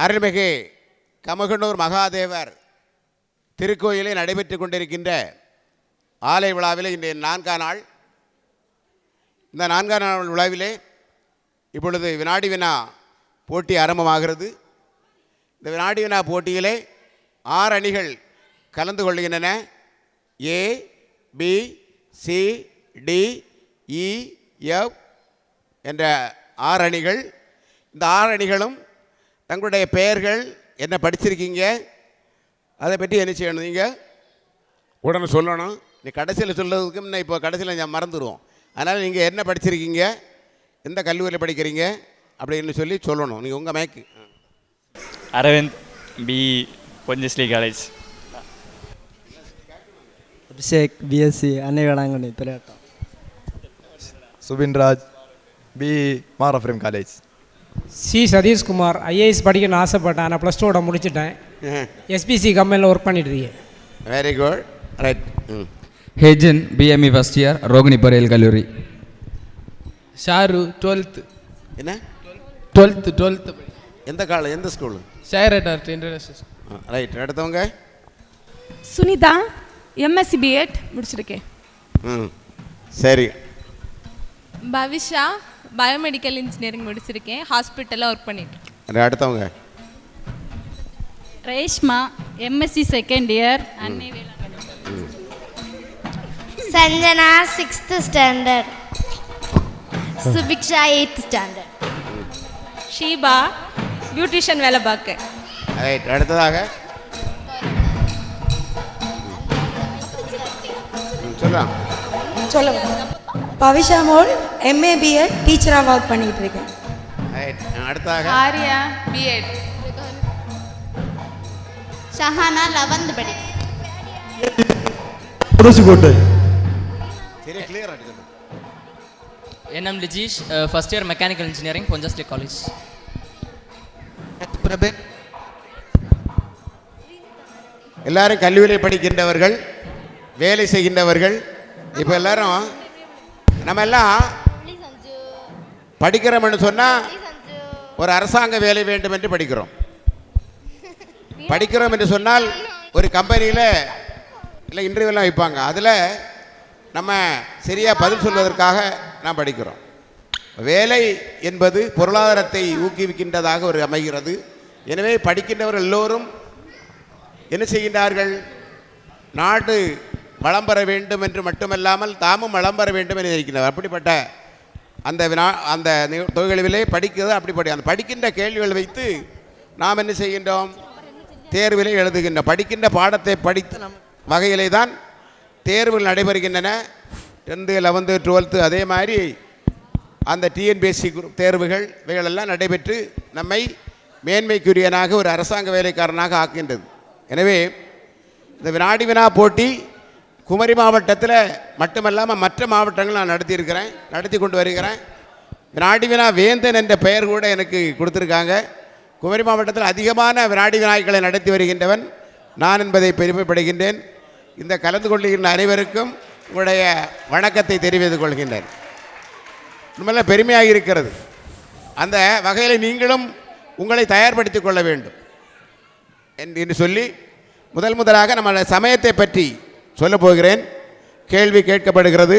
அருள்மிகு கமுகனூர் மகாதேவர் திருக்கோயிலில் நடைபெற்று கொண்டிருக்கின்ற ஆலய விழாவில் இன்றைய 4ஆம் நாள். இந்த 4ஆம் நாள் விழாவிலே இப்பொழுது வினாடி வினா போட்டி ஆரம்பமாகிறது. இந்த வினாடி வினா போட்டியிலே 6 அணிகள் கலந்து கொள்கின்றன. ஏ, பி, சி, டி, இ, எஃப் என்ற 6 அணிகள். இந்த 6 அணிகளும் தங்களுடைய பெயர்கள் என்ன படிச்சிருக்கீங்க, அதை பற்றி என்ன செய்யணும், நீங்கள் உடனே சொல்லணும். நீ கடைசியில் சொல்கிறதுக்கு முன்ன இப்போ கடைசியில் நான் மறந்துடுவோம். அதனால் நீங்கள் என்ன படிச்சிருக்கீங்க, எந்த கல்லூரியில் படிக்கிறீங்க அப்படின்னு சொல்லணும். நீங்கள் உங்கள் மேக்கு. Aravind, B, Ponjesly college. Abhishek, BSc, Annai Velankanni, திரையாட்டம். சுபின்ராஜ், பி, மாரஃப்ரேம் காலேஜ். சி சதீஷ்குமார், ஐஏஎஸ் படிக்கணும்னு ஆசைப்பட்டேன், ஆனால் +2 முடிச்சிட்டேன். எஸ்பிசி கம்பெனியில் ஒர்க் பண்ணிட்டு இருக்கேன். Very good, right. ஹேஜன், பிஎம்இ ஃபர்ஸ்ட் இயர், ரோகிணி பொறியியல் கல்லூரி. ஷாரு, 12th. என்ன 12th எந்த காலேஜ், எந்த ஸ்கூலு? Shared international. ரைட். அடுத்தவங்க சுனிதா, எம்எஸ்சி பிஎட் முடிச்சிருக்கேன். சரி. பவிஷா, பயோமெடிக்கல் இன்ஜினியரிங் முடிச்சிருக்கேன், ஹாஸ்பிட்டலில் ஒர்க் பண்ணிட்டு. அடுத்தவங்க ரேஷ்மா, எம்எஸ்சி செகண்ட் இயர், அன்னை Velankanni. Sanjana, 6th standard. Subiksha, 8th standard. Sheeba, beautician வேலை பார்க்க. ரைட். அடுத்ததாக சொல்லலாம். சொல்லுங்க. பவிஷா மோல், எம்ஏ பிஎட், டீச்சராக ஒர்க் பண்ணிட்டு இருக்கேன். ரைட். அடுத்ததாக ஆர்யா, பிஎட். ஷஹானா, 11th படி. புதுசுக்கோட்டை. சரி, கிளியர் ஆகிடுது. NM Lijeesh, first year mechanical engineering, Ponjesly college. Praben. எல்லாரும் கல்லூரியில் படிக்கின்றவர்கள், வேலை செய்கின்றவர்கள். இப்போ எல்லாரும் நம்ம எல்லாம் படிக்கிறோம்னு சொன்னால் ஒரு அரசாங்க வேலை வேண்டும் என்று படிக்கிறோம். படிக்கிறோம் என்று சொன்னால் ஒரு கம்பெனியில் இல்லை இன்டர்வியூலாம் வைப்பாங்க, அதில் நம்ம சரியாக பதில் சொல்வதற்காக நாம் படிக்கிறோம். வேலை என்பது பொருளாதாரத்தை ஊக்குவிக்கின்றதாக ஒரு அமைகிறது. எனவே படிக்கின்றவர்கள் எல்லோரும் என்ன செய்கின்றார்கள், நாடு வளம் பெற வேண்டும் என்று மட்டுமல்லாமல் தாமும் வளம் பெற வேண்டும் என்று இருக்கிறார். அப்படிப்பட்ட அந்த தொழில்களிலே படிக்கிறது. அப்படி அந்த படிக்கின்ற கேள்விகள் வைத்து நாம் என்ன செய்கின்றோம், தேர்விலே எழுதுகின்றோம். படிக்கின்ற பாடத்தை படித்த வகையிலே தான் தேர்வுகள் நடைபெறுகின்றன. 10th, 11th, 12th அதே மாதிரி அந்த டிஎன்பிஎஸ்சி தேர்வுகள் இவைகளெல்லாம் நடைபெற்று நம்மை மேன்மைக்குரியனாக ஒரு அரசாங்க வேலைக்காரனாக ஆக்கின்றது. எனவே இந்த வினாடி வினா போட்டி குமரி மாவட்டத்தில் மட்டுமல்லாமல் மற்ற மாவட்டங்கள் நான் நடத்தி கொண்டு வருகிறேன். வினாடி வினா வேந்தன் என்ற பெயர் கூட எனக்கு கொடுத்துருக்காங்க. குமரி மாவட்டத்தில் அதிகமான வினாடி வினாய்களை நடத்தி வருகின்றவன் நான் என்பதை பெருமைப்படுகின்றேன். இந்த கலந்து கொள்கின்ற அனைவருக்கும் உங்களுடைய வணக்கத்தை தெரிவித்துக் கொள்கின்றேன். உண்மையில பெருமையாக இருக்கிறது. அந்த வகையில் நீங்களும் உங்களை தயார்படுத்திக் கொள்ள வேண்டும் என்று சொல்லி முதலாக நம்ம சமயத்தை பற்றி சொல்ல போகிறேன். கேள்வி கேட்கப்படுகிறது.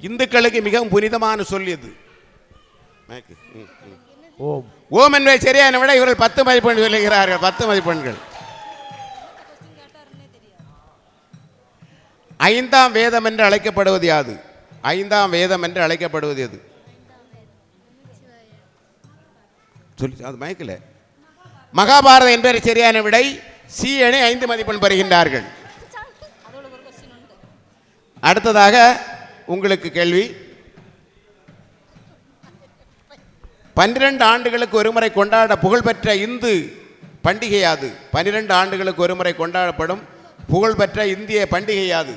இந்துக்களுக்கு மிகவும் புனிதமான சொல் எது? ஓம். ஓம் என்பதை சரியான விட இவர்கள் 10 மதிப்பெண் சொல்லுகிறார்கள். 10 மதிப்பெண்கள். 5ஆம் வேதம் என்று அழைக்கப்படுவது யாது? 5ஆம் வேதம் என்று அழைக்கப்படுவது எது? சொல்லி அது மயக்கல. மகாபாரதம் என்பதை சரியான விடை. சி அணி 5 மதிப்பெண் பெறுகின்றார்கள். அடுத்ததாக உங்களுக்கு கேள்வி. 12 ஆண்டுகளுக்கு ஒருமுறை கொண்டாட புகழ்பெற்ற இந்து பண்டிகை யாது? 12 ஆண்டுகளுக்கு ஒருமுறை கொண்டாடப்படும் புகழ்பெற்ற இந்திய பண்டிகை யாது?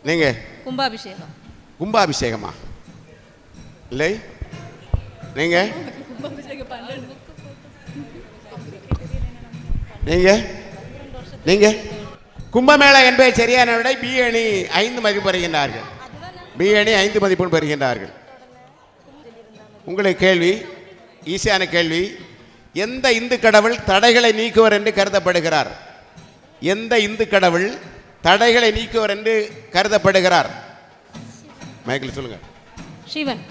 நீங்க கும்பாபிஷேகம். கும்பாபிஷேகமா? இல்லை, நீங்க நீங்க கும்பமேளா என்பதை சரியான விடை. பி அணி 5 மதிப்பு பெறுகின்றார்கள். பி அணி 5 மதிப்பெண் பெறுகின்றார்கள். உங்களுக்கு கேள்வி, ஈஸியான கேள்வி. எந்த இந்து கடவுள் தடைகளை நீக்குவர் என்று கருதப்படுகிறார்? எந்த இந்து கடவுள் தடைகளை நீக்குவர் என்று கருதப்படுகிறார்? மைக்கில் சொல்லுங்க. சிவன்.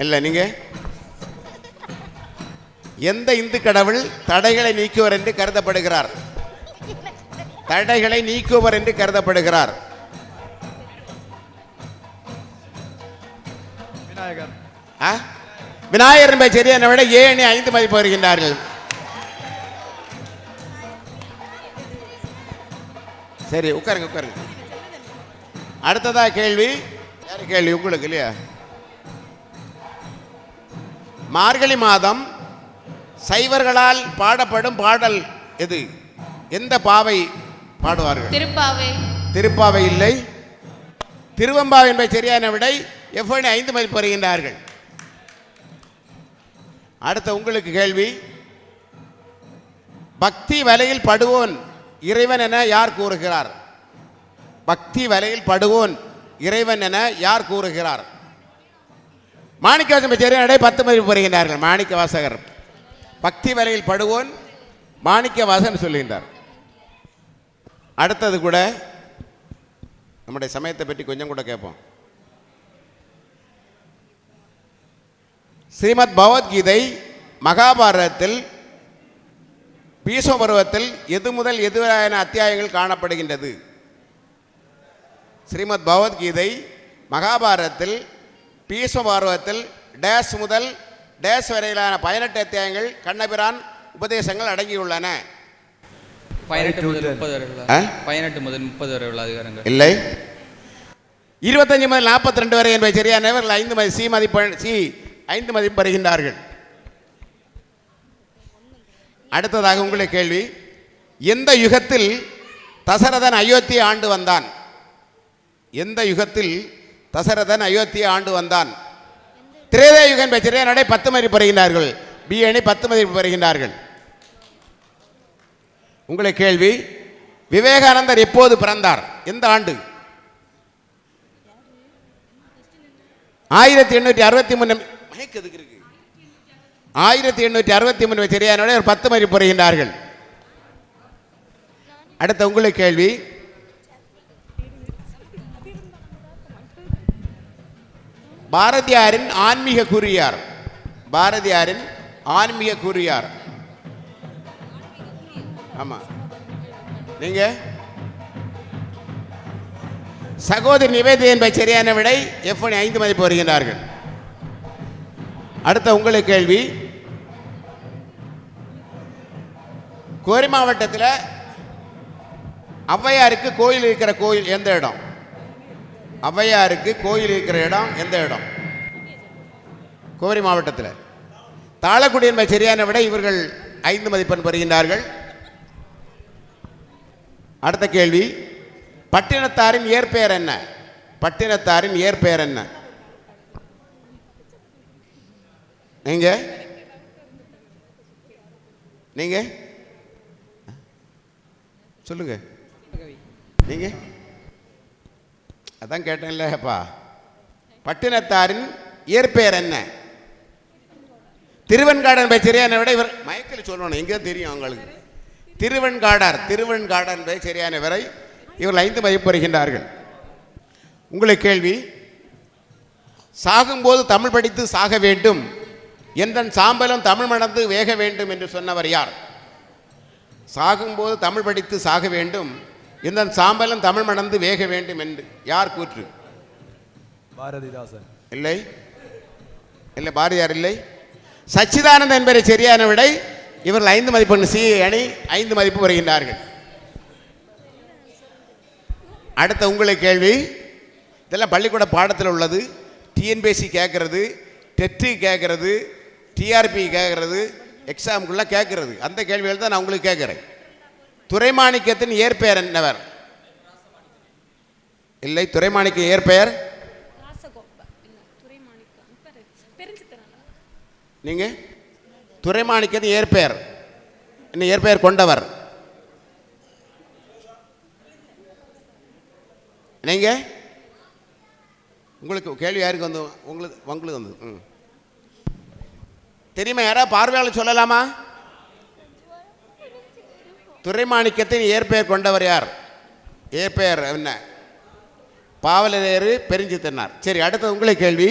இல்லை, நீங்க எந்த இந்து கடவுள் தடைகளை நீக்குவர் என்று கருதப்படுகிறார்? தடைகளை நீக்குவர் என்று கருதப்படுகிறார். விநாயகர். விநாயகர் என்பதை சரியான விட 7 5 மதிப்பு வருகின்றார்கள். சரி, உட்காருங்க உட்காருங்க. அடுத்ததா கேள்வி. யாரு கேள்வி? உங்களுக்கு இல்லையா? மார்கழி மாதம் சைவர்களால் பாடப்படும் பாடல் எது? எந்த பாவை பாடுவார்கள்? திருப்பாவை. திருப்பாவை இல்லை. திருவெம்பாவை என்பதை சரியான விடை. எவ்வளவு 5 மதிப்பு வருகின்றார்கள். அடுத்த உங்களுக்கு கேள்வி. பக்தி வலையில் படுவோன் இறைவன் என யார் கூறுகிறார்? பக்தி வலையில் படுவோன் இறைவன் என யார் கூறுகிறார்? மாணிக்கவாசகர் சரியான விடை. 10 மதிப்பு வருகின்றார்கள். மாணிக்க வாசகர் பக்தி வலையில் படுவோன் மாணிக்க வாசகர் சொல்லுகின்றார். அடுத்தது கூட நம்முடைய சமயத்தை பற்றி கொஞ்சம் கூட கேட்போம். ஸ்ரீமத் பகவத்கீதை மகாபாரதத்தில் பீஷ்ம பருவத்தில் எது முதல் எதுவரையான அத்தியாயங்கள் காணப்படுகின்றது? ஸ்ரீமத் பகவத்கீதை மகாபாரதத்தில் பீஷ்ம பருவத்தில் டேஸ் முதல் டேஸ் வரையிலான 18 அத்தியாயங்கள் கண்ணபிரான் உபதேசங்கள் அடங்கியுள்ளன. 18 முதல் 30 வரை உள்ள அதிகாரங்கள் இல்லை. 25 முதல் 42 வரை என்பதை சரியானவர்கள் 5 மதிப்பு சி 5 மதிப்பு பெறுகின்றார்கள். அடுத்ததாக உங்களுக்கு கேள்வி. எந்த யுகத்தில் தசரதன் அயோத்தியை ஆண்டு வந்தான்? எந்த யுகத்தில் தசரதன் அயோத்தியை ஆண்டு வந்தான்? திரேதா யுகம் என்பதை சரியான விடை. 10 மதிப்பு பெறுகின்றார்கள். பி அணி 10 மதிப்பு பெறுகின்றார்கள். உங்களுக்கு கேள்வி. விவேகானந்தர் எப்போது பிறந்தார்? எந்த ஆண்டு? 1863. 1863 சரியான விடை. 10 மதிப்பு பெறுகின்றார்கள். அடுத்த உங்களுக்கு கேள்வி. பாரதியாரின் ஆன்மீக கூறியார். பாரதியாரின் ஆன்மீக கூறியார். ஆமா, நீங்க சகோதரி நிவேதிதா என்பதை சரியான விடை. எஃப் 5 மதிப்பு வருகின்றார்கள். அடுத்த உங்களுக்கு கேள்வி. கோரி மாவட்டத்தில் ஔவையாருக்கு கோயில் இருக்கிற கோயில் எந்த இடம்? ஔவையாருக்கு கோயில் இருக்கிற இடம் எந்த இடம்? கோரி மாவட்டத்தில். தாளக்குடி என்பதை சரியான விடை. இவர்கள் 5 மதிப்பெண் பெறுகின்றார்கள். அடுத்த கேள்வி. பட்டினத்தாரின் இயற்பெயர் என்ன? பட்டினத்தாரின் இயற்பெயர் என்ன? நீங்க நீங்க சொல்லுங்க. நீங்க அதான் கேட்டேன்லப்பா. பட்டினத்தாரின் இயற்பெயர் என்ன? திருவெண்காடர் சரியான விட. இவர் மயக்கில் சொல்லணும், எங்கே தெரியும் அவங்களுக்கு. திருவெண்காடர் என்பது சரியான விடை. இவர்கள் 5 மதிப்பு பெறுகின்றார்கள். உங்களுக்கு கேள்வி. சாகும்போது தமிழ் படித்து சாக வேண்டும், எந்தன் சாம்பலும் தமிழ் மணந்து வேக வேண்டும் என்று சொன்னவர் யார்? சாகும்போது தமிழ் படித்து சாக வேண்டும், எந்தன் சாம்பலும் தமிழ் மணந்து வேக வேண்டும் என்று யார் கூற்று? பாரதிதாசன். இல்லை இல்லை, பாரதியார் இல்லை. சச்சிதானந்தன் என்பதை சரியான விடை. இவர்கள் 5 மதிப்பு. சி அணி 5 மதிப்பு வருகின்றார்கள். அடுத்த உங்களுக்கு கேள்வி. இதெல்லாம் பள்ளிக்கூட பாடத்தில் உள்ளது. டிஎன்பிஎஸ்சி கேட்கறது, டெட்டு கேட்கறது, டிஆர்பி கேட்கறது, எக்ஸாமுக்குள்ள கேட்கறது. அந்த கேள்விகள் தான் நான் உங்களுக்கு கேட்குறேன். துரைமாணிக்கத்தின் இயற்பெயர் என்னவர்? இல்லை, துரைமாணிக்க இயற்பெயர் நீங்க துரைமாணிக்கத்தின் இயற்பெயர் என்ன? இயற்பெயர் கொண்டவர் நீங்க. உங்களுக்கு கேள்வி யாருக்கு வந்து? உங்களுக்கு வந்து தெரியுமா? யாராவது பார்வையாளர் சொல்லலாமா? துரைமாணிக்கத்தின் இயற்பெயர் கொண்டவர் யார்? இயற்பெயர் என்ன? பாவலரேறு பெருஞ்சித்தனார். சரி, அடுத்தது உங்களை கேள்வி.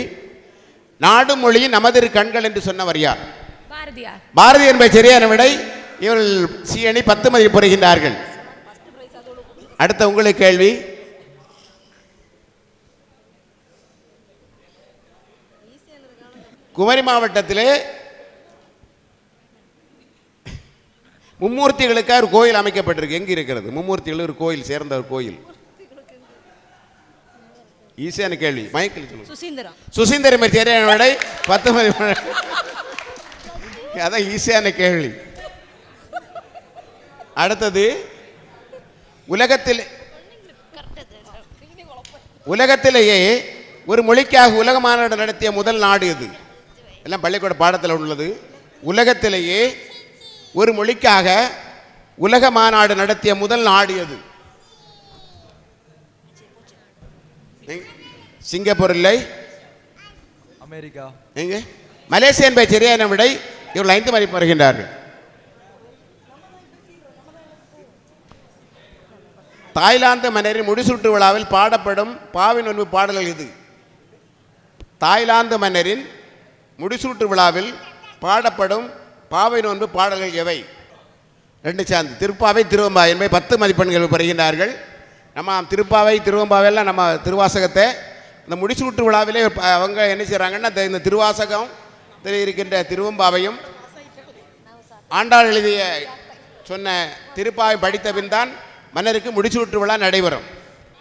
நாடு மொழியின் நமதிரு கண்கள் என்று சொன்னவர் யார்? பாரதியார். பாரதி என்பது சரியான விடை. இவர்கள் சி அணி 10 மதிப்பு பெறுகின்றார்கள். அடுத்த உங்களுக்கு கேள்வி. குமரி மாவட்டத்திலே மும்மூர்த்திகளுக்காக ஒரு கோயில் அமைக்கப்பட்டிருக்கு. எங்க இருக்கிறது? மும்மூர்த்திகள் ஒரு கோயில் சேர்ந்த ஒரு கோயில். ஈஸியான கேள்வி. மைக்கில் சொல்லுங்க. சுசீந்திரம். சுசீந்திரம் சரியான விடை. 10 மதிப்பு. அதான் ஈஸியான கேள்வி. அடுத்தது உலகத்திலேயே ஒரு மொழிக்காக உலக மாநாடு நடத்திய முதல் நாடு எது? எல்லாம் பள்ளிக்கூட பாடத்தில் உள்ளது. உலகத்திலேயே ஒரு மொழிக்காக உலக மாநாடு நடத்திய முதல் நாடு எது? சிங்கப்பூர் இல்லை. அமெரிக்கா. எங்க? மலேசியா என்பது சரியான விடை. இவர்கள் 5 மதிப்பு வருகின்றார்கள். தாய்லாந்து மன்னரின் முடிசூட்டு விழாவில் பாடப்படும் பாவை நோன்பு பாடல்கள் இது? தாய்லாந்து மன்னரின் முடிசூட்டு விழாவில் பாடப்படும் பாவை நோன்பு பாடல்கள் எவை? 2 சார்ந்து திருப்பாவை திருவம்பாவை என்பதை 10 மதிப்பெண்கள் பெறுகின்றார்கள். நம்ம திருப்பாவை திருவம்பாவையெல்லாம் நம்ம திருவாசகத்தை இந்த முடிசூட்டு விழாவிலே அவங்க என்ன செய்கிறாங்கன்னா இந்த திருவாசகம் இருக்கின்ற திருவம்பாவையும் ஆண்டாள் எழுதிய சொன்ன திருப்பாவை படித்த பின் தான் மன்னருக்கு முடிசூட்டு விழா நடைபெறும்.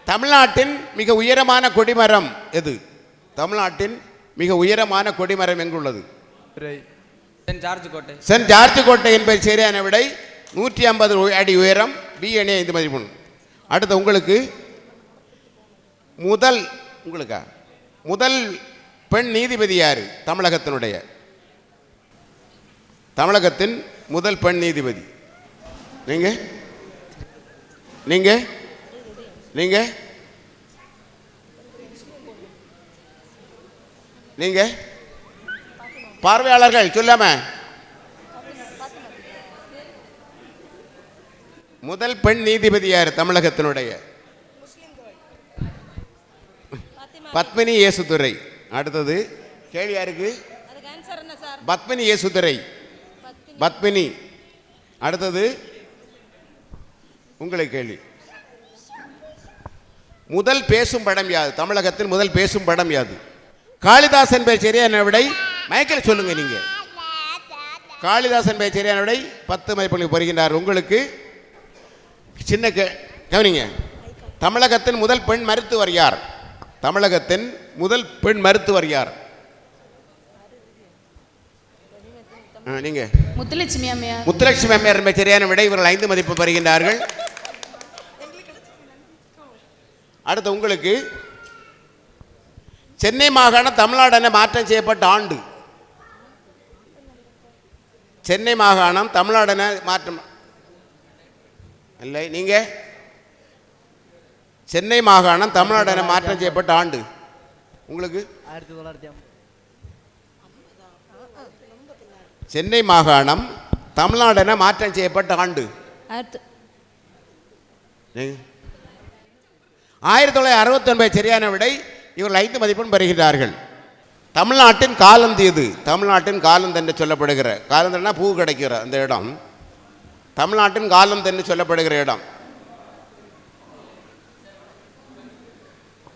தமிழ்நாட்டின் மிக உயரமான கொடிமரம் எது? தமிழ்நாட்டின் மிக உயரமான கொடிமரம் எங்குள்ளது? சென்ட் ஜார்ஜ் கோட்டை. சென்ட் ஜார்ஜ் கோட்டை என்பது சரியான விடை. 150 அடி உயரம். பி அணி 5 மதிப்பெண். அடுத்து உங்களுக்கு முதல் பெண் நீதிபதி யாரு? தமிழகத்தின் முதல் பெண் நீதிபதி நீங்க நீங்க நீங்க நீங்க பார்வையாளர்கள் சொல்லாம முதல் பெண் நீதிபதி யார் தமிழகத்தினுடைய? பத்மினி இயேசுதுரை. அடுத்தது கேள்வி யாருக்கு? பத்மினி இயேசுதுரை. பத்மினி. அடுத்தது உங்களுக்கு கேள்வி. முதல் பேசும் படம் யாது? தமிழகத்தில் முதல் பேசும் படம் யாது? காளிதாசன் பேர் சரியான விடை. மைக்கேல் சொல்லுங்க நீங்க. காளிதாசன் பேர் சரியான விடை. 10 மதிப்பெண்கள் பெறுகின்றார். உங்களுக்கு சின்ன கவனிங்க. தமிழகத்தின் முதல் பெண் மருத்துவர் யார்? தமிழகத்தின் முதல் பெண் மருத்துவர் யார்? நீங்க. முத்துலட்சுமி அம்மையார். முத்துலட்சுமி அம்மையார் என்பது சரியான விடை. இவர்கள் 5 மதிப்பு பெறுகின்றார்கள். அடுத்து உங்களுக்கு சென்னை மாகாணம் தமிழ்நாடு என மாற்றம் செய்யப்பட்ட ஆண்டு? சென்னை மாகாணம் தமிழ்நாடு என மாற்றம் இல்லை. நீங்க சென்னை மாகாணம் தமிழ்நாடு என மாற்றம் செய்யப்பட்ட ஆண்டு உங்களுக்கு? 1950. சென்னை மாகாணம் தமிழ்நாடு என மாற்றம் செய்யப்பட்ட ஆண்டு 1969 சரியான விடை. இவர்கள் 5 மதிப்பெண் பெறுகிறார்கள். தமிழ்நாட்டின் காலந்து எது? தமிழ்நாட்டின் காலந்து என்று சொல்லப்படுகிற, காலந்துன்னா பூ கிடைக்கிற அந்த இடம், தமிழ்நாட்டின் காலந்து என்று சொல்லப்படுகிற இடம்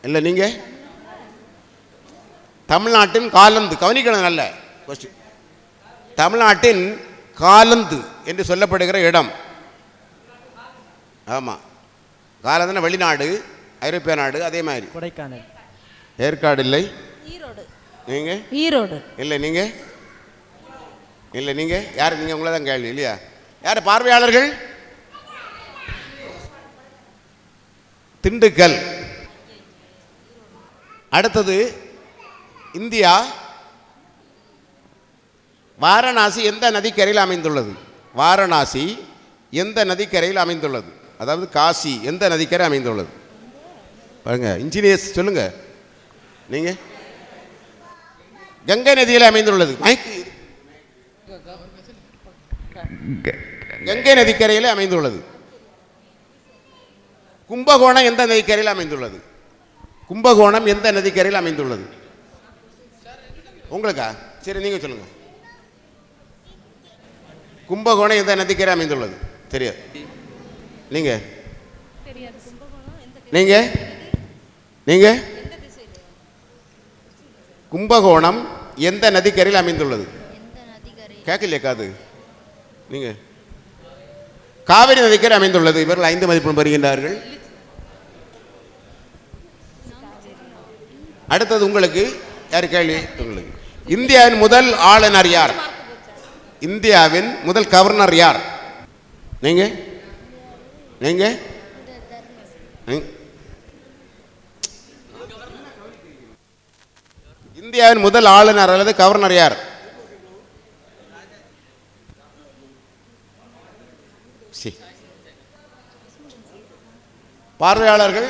இல்லை. நீங்க தமிழ்நாட்டின் காலந்து கவனிக்கணும் நல்ல கொஸ்டின். தமிழ்நாட்டின் காலந்து என்று சொல்லப்படுகிற இடம். ஆமாம், காலந்துன்னா வெளிநாடு, ஐரோப்பிய நாடு. அதே மாதிரி கொடைக்கானல். ஏற்காடு இல்லை. ஈரோடு. நீங்க? ஈரோடு இல்லை. நீங்க இல்லை. நீங்க யார்? நீங்க உங்களை தான் கேள்வி இல்லையா? யார் பார்வையாளர்கள்? திண்டுக்கல். அடுத்தது இந்தியா வாரணாசி எந்த நதிக்கரையில் அமைந்துள்ளது? வாரணாசி எந்த நதிக்கரையில் அமைந்துள்ளது? அதாவது காசி எந்த நதிக்கரை அமைந்துள்ளது? பாருங்க, இன்ஜினியர்ஸ் சொல்லுங்க. நீங்க? கங்கை நதியில் அமைந்துள்ளது. கங்கை நதிக்கரையில் அமைந்துள்ளது. கும்பகோணம் எந்த நதிக்கரையில் அமைந்துள்ளது? கும்பகோணம் எந்த நதிக்கரையில் அமைந்துள்ளது? உங்களுக்கா? சரி, நீங்கள் சொல்லுங்க. கும்பகோணம் எந்த நதிக்கரை அமைந்துள்ளது? தெரியாது. நீங்க நீங்க நீங்க கும்பகோணம் எந்த நதிக்கரையில் அமைந்துள்ளது? கேட்கலையா காது? நீங்க காவிரி நதிக்கரை அமைந்துள்ளது. இவர்கள் 5 மதிப்பெண் பெறுகின்றார்கள். அடுத்தது உங்களுக்கு யார் கேள்வி? உங்களுக்கு. இந்தியாவின் முதல் ஆளுநர் யார்? இந்தியாவின் முதல் கவர்னர் யார்? நீங்க நீங்க இந்தியாவின் முதல் ஆளுநர் அல்லது கவர்னர் யார்? பார்வையாளர்கள்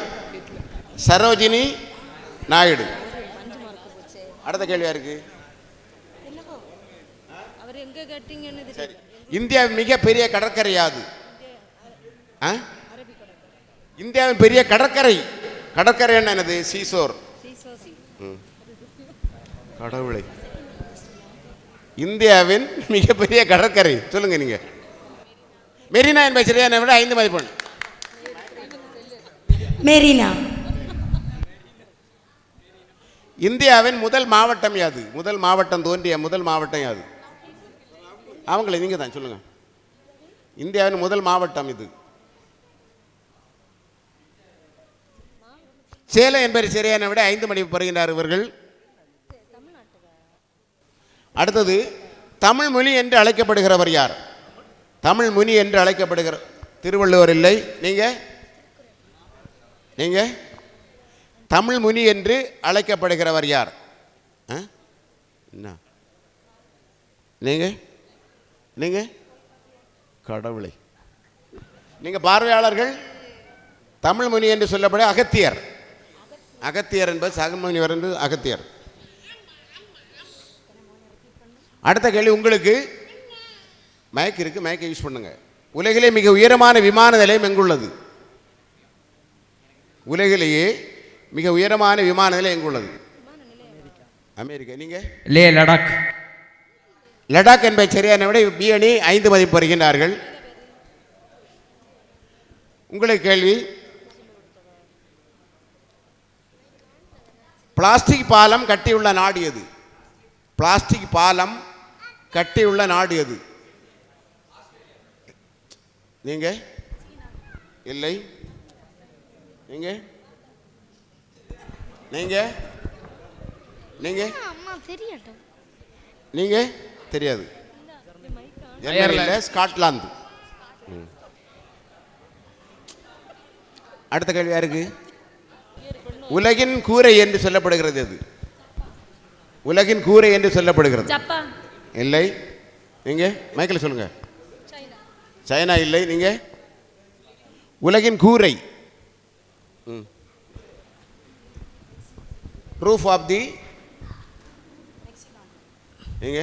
சரோஜினி நாயுடு. அடுத்த கேள்வி யாருக்கு? இந்தியாவின் மிகப்பெரிய கடற்கரை யாது? இந்தியாவின் பெரிய கடற்கரை என்னது? சீசோர். கடவுளை, இந்தியாவின் மிகப்பெரிய கடற்கரை சொல்லுங்க நீங்க. மெரினா என்பது சரியான விட 5 மதிப்பெண். மெரினா. இந்தியாவின் முதல் மாவட்டம் யாது? முதல் மாவட்டம் தோன்றிய முதல் மாவட்டம் யாது? அவங்களே நீங்க தான் சொல்லுங்க. இந்தியாவின் முதல் மாவட்டம் இது. சேலம் என்பது சரியான விட 5 மதிப்பு பெறுகின்றார் இவர்கள். அடுத்தது தமிழ் மொழி என்று அழைக்கப்படுகிறவர் யார்? தமிழ் மொழி என்று அழைக்கப்படுகிற திருவள்ளுவர் இல்லை. நீங்க நீங்க தமிழ் முனி என்று அழைக்கப்படுகிறவர் யார்? நீங்க நீங்க கடவுளை. நீங்க பார்வையாளர்கள் தமிழ் முனி என்று சொல்லப்பட அகத்தியர். அகத்தியர் என்பது சகமுனிவர் என்று அகத்தியர். அடுத்த கேள்வி உங்களுக்கு. மயக்கு இருக்கு, மயக்கை யூஸ் பண்ணுங்க. உலகிலே மிக உயரமான விமான நிலையம் எங்குள்ளது? உலகிலேயே மிக உயரமான விமான நிலையம் எங்குள்ளது? அமெரிக்கா. நீங்க லே லடாக். லடாக் என்பது சரியான விட. பி அணி 5 மதிப்பு பெறுகின்றார்கள். உங்களுக்கு கேள்வி. பிளாஸ்டிக் பாலம் கட்டியுள்ள நாடு எது? பிளாஸ்டிக் பாலம் கட்டியுள்ள நாடு எது? நீங்க இல்லை. நீங்க நீங்க நீங்க நீங்க தெரியாது. ஜெர்மனியில் ஸ்காட்லாந்து. அடுத்த கேள்வி யாருக்கு? உலகின் கூரை என்று சொல்லப்படுகிறது எது? உலகின் கூரை என்று சொல்லப்படுகிறது. இல்லை. நீங்க மைக்கேல் சொல்லுங்க. சைனா இல்லை. நீங்க உலகின் கூரை. Roof of the. நீங்க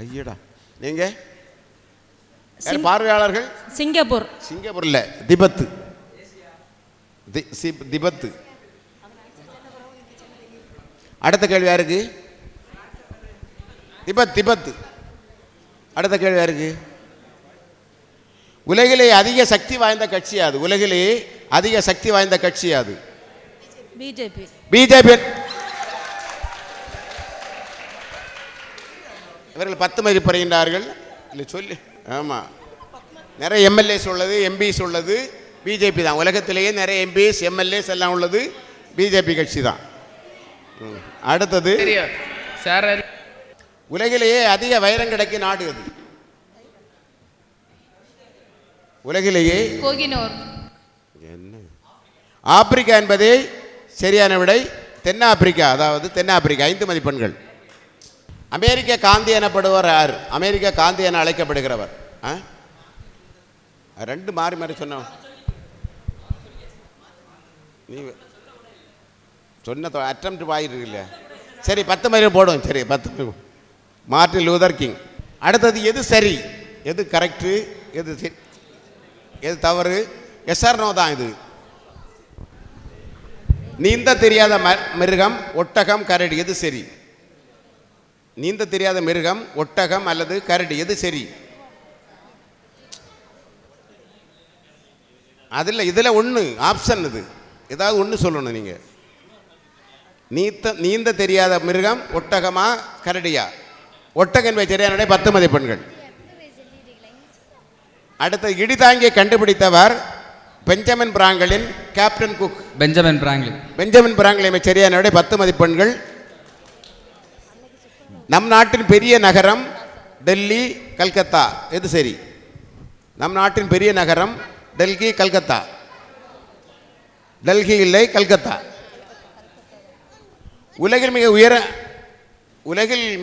ஐயடா. நீங்க பார்வையாளர்கள் சிங்கப்பூர். சிங்கப்பூர் இல்ல, திபெத். திபெத். அடுத்த கேள்வி யாருக்கு? திபெத். அடுத்த கேள்வி யாருக்கு? உலகிலேயே அதிக சக்தி வாய்ந்த கட்சி யாது? உலகிலேயே அதிக சக்தி வாய்ந்த கட்சி யாது? பிஜேபி. இவர்கள் 10 மதிப்பு பெறுகின்றார்கள். இல்லை சொல்லி. ஆமாம், நிறைய எம்எல்ஏஸ் உள்ளது, எம்பிஸ் உள்ளது. பிஜேபி தான். உலகத்திலேயே நிறைய எம்பிஸ் எம்எல்ஏஸ் எல்லாம் உள்ளது பிஜேபி கட்சி தான். அடுத்தது உலகிலேயே அதிக வைரம் கிடைக்கும் நாடு எது? உலகிலேயே கோகினூர். என்ன? ஆப்பிரிக்கா என்பதே சரியான விடை. தென்னாப்பிரிக்கா. அதாவது தென்னாப்பிரிக்கா. 5 மதிப்பெண்கள். அமெரிக்க காந்தி எனப்படுவர் யார்? அமெரிக்க காந்தி என அழைக்கப்படுகிறவர். 2 மாறி மாறி சொன்னோம். நீ சொன்ன அட்டம் ஆகிருக்கு இல்லையா? சரி, 10 மதிப்பு போடுவோம். சரி, 10. Martin Luther king. அடுத்தது எது சரி, எது கரெக்டு, எது தவறு, எஸ்ஆர் நோ தான் இது. நீந்த தெரியாத மிருகம், ஒட்டகம், கரடி, எது சரி? நீந்த தெரியாத மிருகம், ஒட்டகம் அல்லது கரடி, எது சரி? அதில் இதில் ஒன்று ஆப்ஷன், இது ஏதாவது ஒன்று சொல்லணும் நீங்கள். நீந்த தெரியாத மிருகம், ஒட்டகமா கரடியா? ஒட்டகம் என்பது சரியான 10 மதிப்பெண்கள். அடுத்த இடிதாங்கியை கண்டுபிடித்தவர் Benjamin Franklin captain Cook. Benjamin Franklin. Benjamin Franklin சரியான 10 மதிப்பெண்கள். நம் நாட்டின் பெரிய நகரம் டெல்லி, கல்கத்தா, எது சரி? நம் நாட்டின் பெரிய நகரம் டெல்லி, கல்கத்தா. டெல்லி இல்லை, கல்கத்தா. உலகில்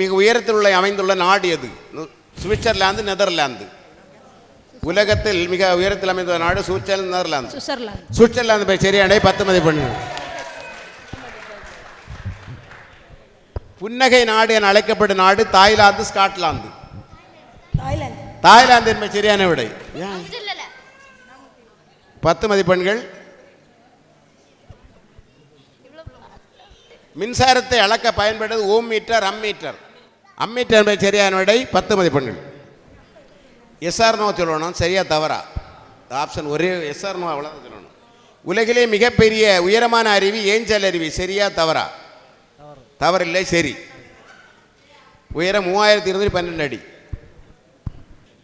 மிக உயரத்தில் அமைந்துள்ள நாடு எது? Switzerland, Netherlands. உலகத்தில் மிக உயரத்தில் அமைந்துள்ள நாடு சுவிட்சர்லாந்து, நெதர்லாந்து. சுவிட்சர்லாந்து சரியான 10 மதிப்பெண்கள். புன்னகை நாடு என அழைக்கப்படும் நாடு தாய்லாந்து, ஸ்காட்லாந்து. தாய்லாந்து என்பது சரியான விடை. 10 மதிப்பெண்கள். மின்சாரத்தை அளக்க பயன்படுவது ஓம் மீட்டர், அம்மீட்டர். அம்மீட்டர் என்பது சரியான விடை. 10 மதிப்பெண்கள். எஸ்ஆர் நோ சொல்லணும், சரியா தவறா? ஆப்ஷன் ஒரே எஸ்ஆர் நோ, அவ்வளோ சொல்லணும். உலகிலே மிகப்பெரிய உயரமான அருவி ஏஞ்சல் அருவி, சரியா தவறா? தவறில்லை, சரி. உயரம் 3212 அடி.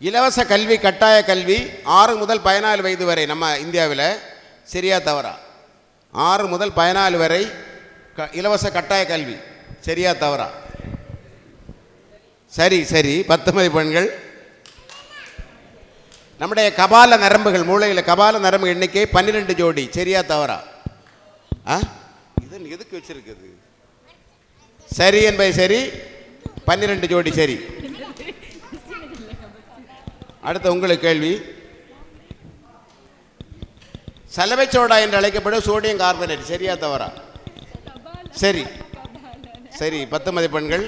இலவச கல்வி, கட்டாய கல்வி 6 முதல் 14 வயது வரை நம்ம இந்தியாவில், சரியா தவறா? 6 முதல் 14 வரை இலவச கட்டாய கல்வி, சரியா தவறா? சரி சரி, 10 மதிப்பெண்கள். நம்முடைய கபால நரம்புகள், மூளையில் கபால நரம்பு எண்ணிக்கை 12 ஜோடி, சரியா தவறா? இது எதுக்கு வச்சிருக்குது? சரி என்பது சரி, 12 ஜோடி சரி. அடுத்த உங்களுக்கு கேள்வி. சலவை சோடா என்று அழைக்கப்படும் சோடியம் கார்பனேட், சரியா தவறா? சரி சரி, 10 மதிப்பெண்கள்.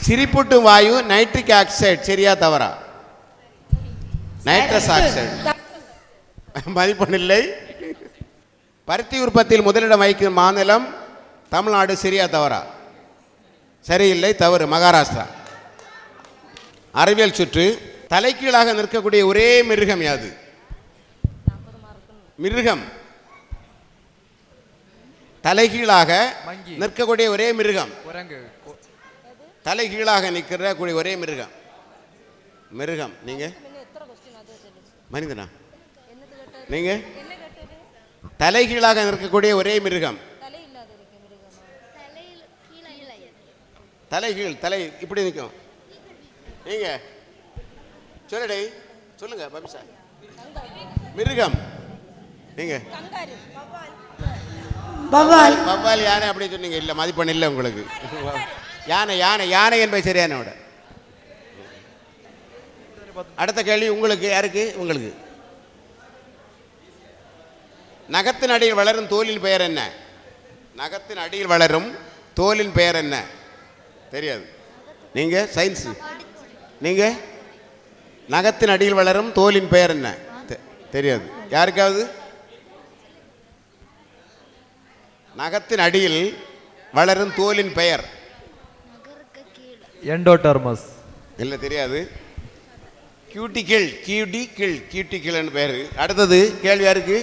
சிரிப்பூட்டும் வாயு நைட்ரிக் ஆக்சைடு, சரியா தவறா? Nitrous oxide. மதிப்பெண் இல்லை. பருத்தி உற்பத்தியில் முதலிடம் வகிக்கும் மாநிலம் தமிழ்நாடு, சரியா தவறா? சரியில்லை, தவறு, மகாராஷ்டிரா. அறிவியல் சுற்று. தலைகீழாக நிற்கக்கூடிய ஒரே மிருகம் யாது? மிருகம் தலைகீழாக நிற்கக்கூடிய ஒரே மிருகம். தலைகீழாக நிற்கக்கூடிய ஒரே மிருகம். மிருகம் நீங்க மனிதனா? நீங்க தலைகீழாக நிற்கக்கூடிய ஒரே மிருகம். தலைகீழ், தலை இப்படி நிற்கும். நீங்க சொல்லடே, சொல்லுங்க பபிஷா. மிருகம் நீங்க வவ்வால். வவ்வால், யானை அப்படி சொன்னீங்க. இல்லை, மதிப்பெண் இல்லை உங்களுக்கு. யானை யானை யானை என்பது சரியான விட. அடுத்த கேள்வி உங்களுக்கு. யாருக்கு? உங்களுக்கு. நகத்தின் அடியில் வளரும் தோலின் பெயர் என்ன? நகத்தின் அடியில் வளரும் தோலின் பெயர் என்ன? தெரியாது. நீங்க சயின்ஸ். நீங்க நகத்தின் அடியில் வளரும் தோலின் பெயர் என்ன? தெரியாது. யாருக்காவது? நகத்தின் அடியில் வளரும் தோலின் பெயர் எண்டோடர்மஸ். இல்லை, தெரியாது. கியூட்டிக்கிள், கியூட்டிக்கிள் பெயர். அடுத்தது கேள்வி யாருக்கு?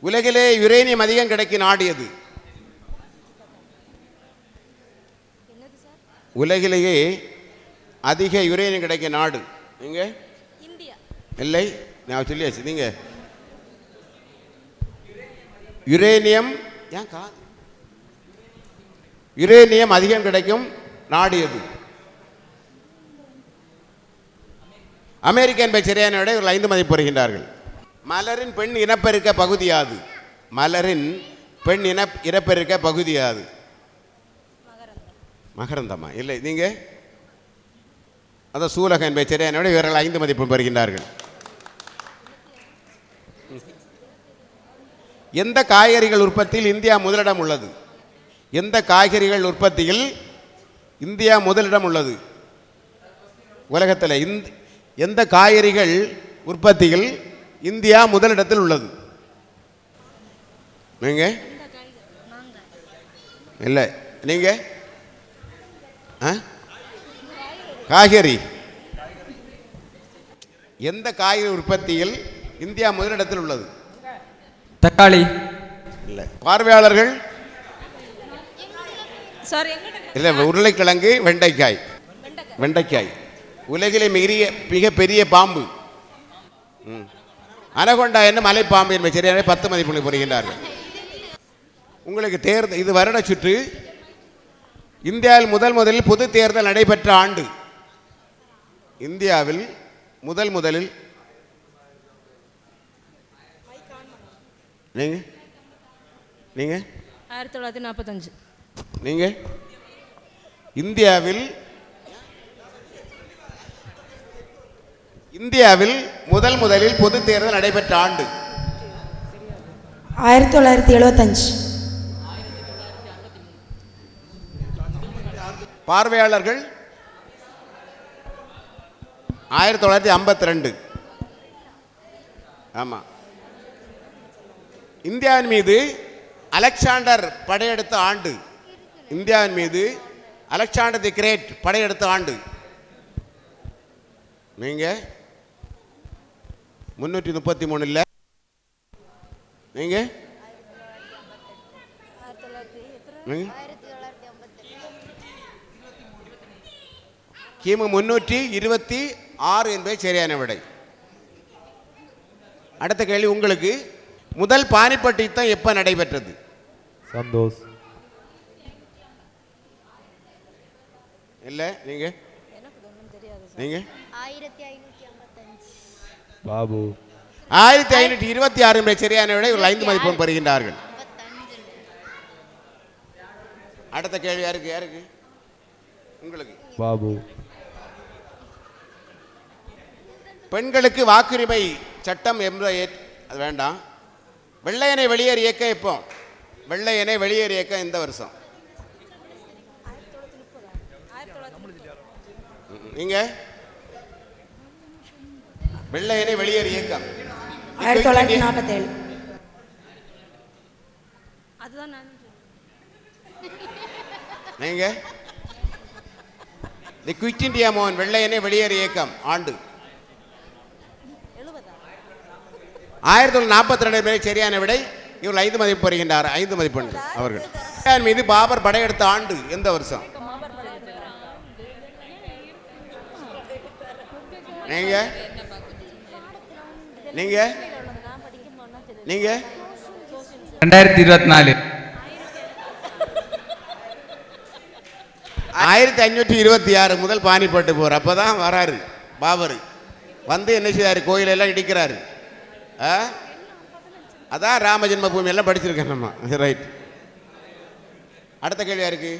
உலகிலே யுரேனியம் அதிகம் கிடைக்கும் நாடு எது? உலகிலேயே அதிக யுரேனியம் கிடைக்கும் நாடு நீங்க? இல்லை, நான் சொல்லியாச்சு. நீங்க யுரேனியம் யுரேனியம் அதிகம் கிடைக்கும் நாடு எது? அமெரிக்கா என்பது சரியான விடை. 5 மதிப்பு பெறுகின்றார்கள். மலரின் பெண் இனப்பெருக்க பகுதி யாது? மலரின் பெண் இனப்பெருக்க பகுதி யாது? மகரந்தமா? இல்லை, நீங்க அதான் சூலகம் என்பது சரியான விடை. இவர்கள் 5 மதிப்பு பெறுகின்றார்கள். எந்த காய்கறிகள் உற்பத்தியில் இந்தியா முதலிடம் உள்ளது? எந்த காய்கறிகள் உற்பத்தியில் இந்தியா முதலிடம் உள்ளது? உலகத்தில் எந்த காய்கறிகள் உற்பத்தியில் இந்தியா முதலிடத்தில் உள்ளது? நீங்க இல்லை, நீங்க காய்கறி, எந்த காய்கறி உற்பத்தியில் இந்தியா முதலிடத்தில் உள்ளது? தக்காளி. இல்லை. பார்வையாளர்கள் சாரி இல்லை, உருளைக்கிழங்கு, வெண்டைக்காய். வெண்டைக்காய் உலகிலே மிக பெரிய பாம்பு. அனகொண்டா என்ன மலைப்பாம்பு என்பது சரியான 10 மதிப்புகளை பெறுகின்றார்கள். உங்களுக்கு தேர்தல், இது வருட சுற்று. இந்தியாவில் முதலில் பொது தேர்தல் நடைபெற்ற ஆண்டு. இந்தியாவில் முதலில் நீங்க 1945. நீங்க இந்தியாவில் முதலில் பொது தேர்தல் நடைபெற்ற ஆண்டு? 1975. பார்வையாளர்கள் 1952. ஆமா. இந்தியாவின் மீது அலெக்சாண்டர் படையெடுத்த ஆண்டு? இந்தியாவின் மீது அலெக்சாண்டர் தி கிரேட் படையெடுத்த ஆண்டு? நீங்க 333 இல்ல, நீங்க கிமு 326 என்பது சரியான விடை. அடுத்த கேள்வி உங்களுக்கு. முதல் பானிபட் யுத்தம் எப்ப நடைபெற்றது? சந்தோஷ். இல்ல, நீங்க 1555. பாபு. 1526 என்பது சரியான விடை. ஒரு 5 மதிப்பெண் பெறுகின்றார்கள். அடுத்த கேள்வி யாருக்கு? உங்களுக்கு. பாபு. பெண்களுக்கு வாக்குரிமை சட்டம் அது வேண்டாம். வெள்ளையனை வெளியேறு இயக்கம் எப்போ? வெள்ளையனை வெளியேறு இயக்கம் எந்த வருஷம்? நீங்க வெள்ளையனை வெளியேறு இயக்கம் 1947. அதுதான் நான் நீங்க தி குவிட் இந்தியா மூவ்மென்ட், வெள்ளையனை வெளியேறு இயக்கம் ஆண்டு 1942 பேர் சரியான விடை. இவர்கள் 5 மதிப்பு பெறுகின்றார். 5 மதிப்பெண்கள் அவர்கள். இந்தியாவின் மீது பாபர் படையெடுத்த ஆண்டு எந்த வருஷம்? நீங்க 2024. 1526 முதல் பானிபட்டு போர். அப்பதான் வராரு பாபர். வந்து என்ன செய்தாரு? கோயிலெல்லாம் இடிக்கிறாரு. அதான் ராம ஜென்ம பூமி எல்லாம் படிச்சிருக்கேன் நம்ம. ரைட். அடுத்த கேள்வி யாருக்கு?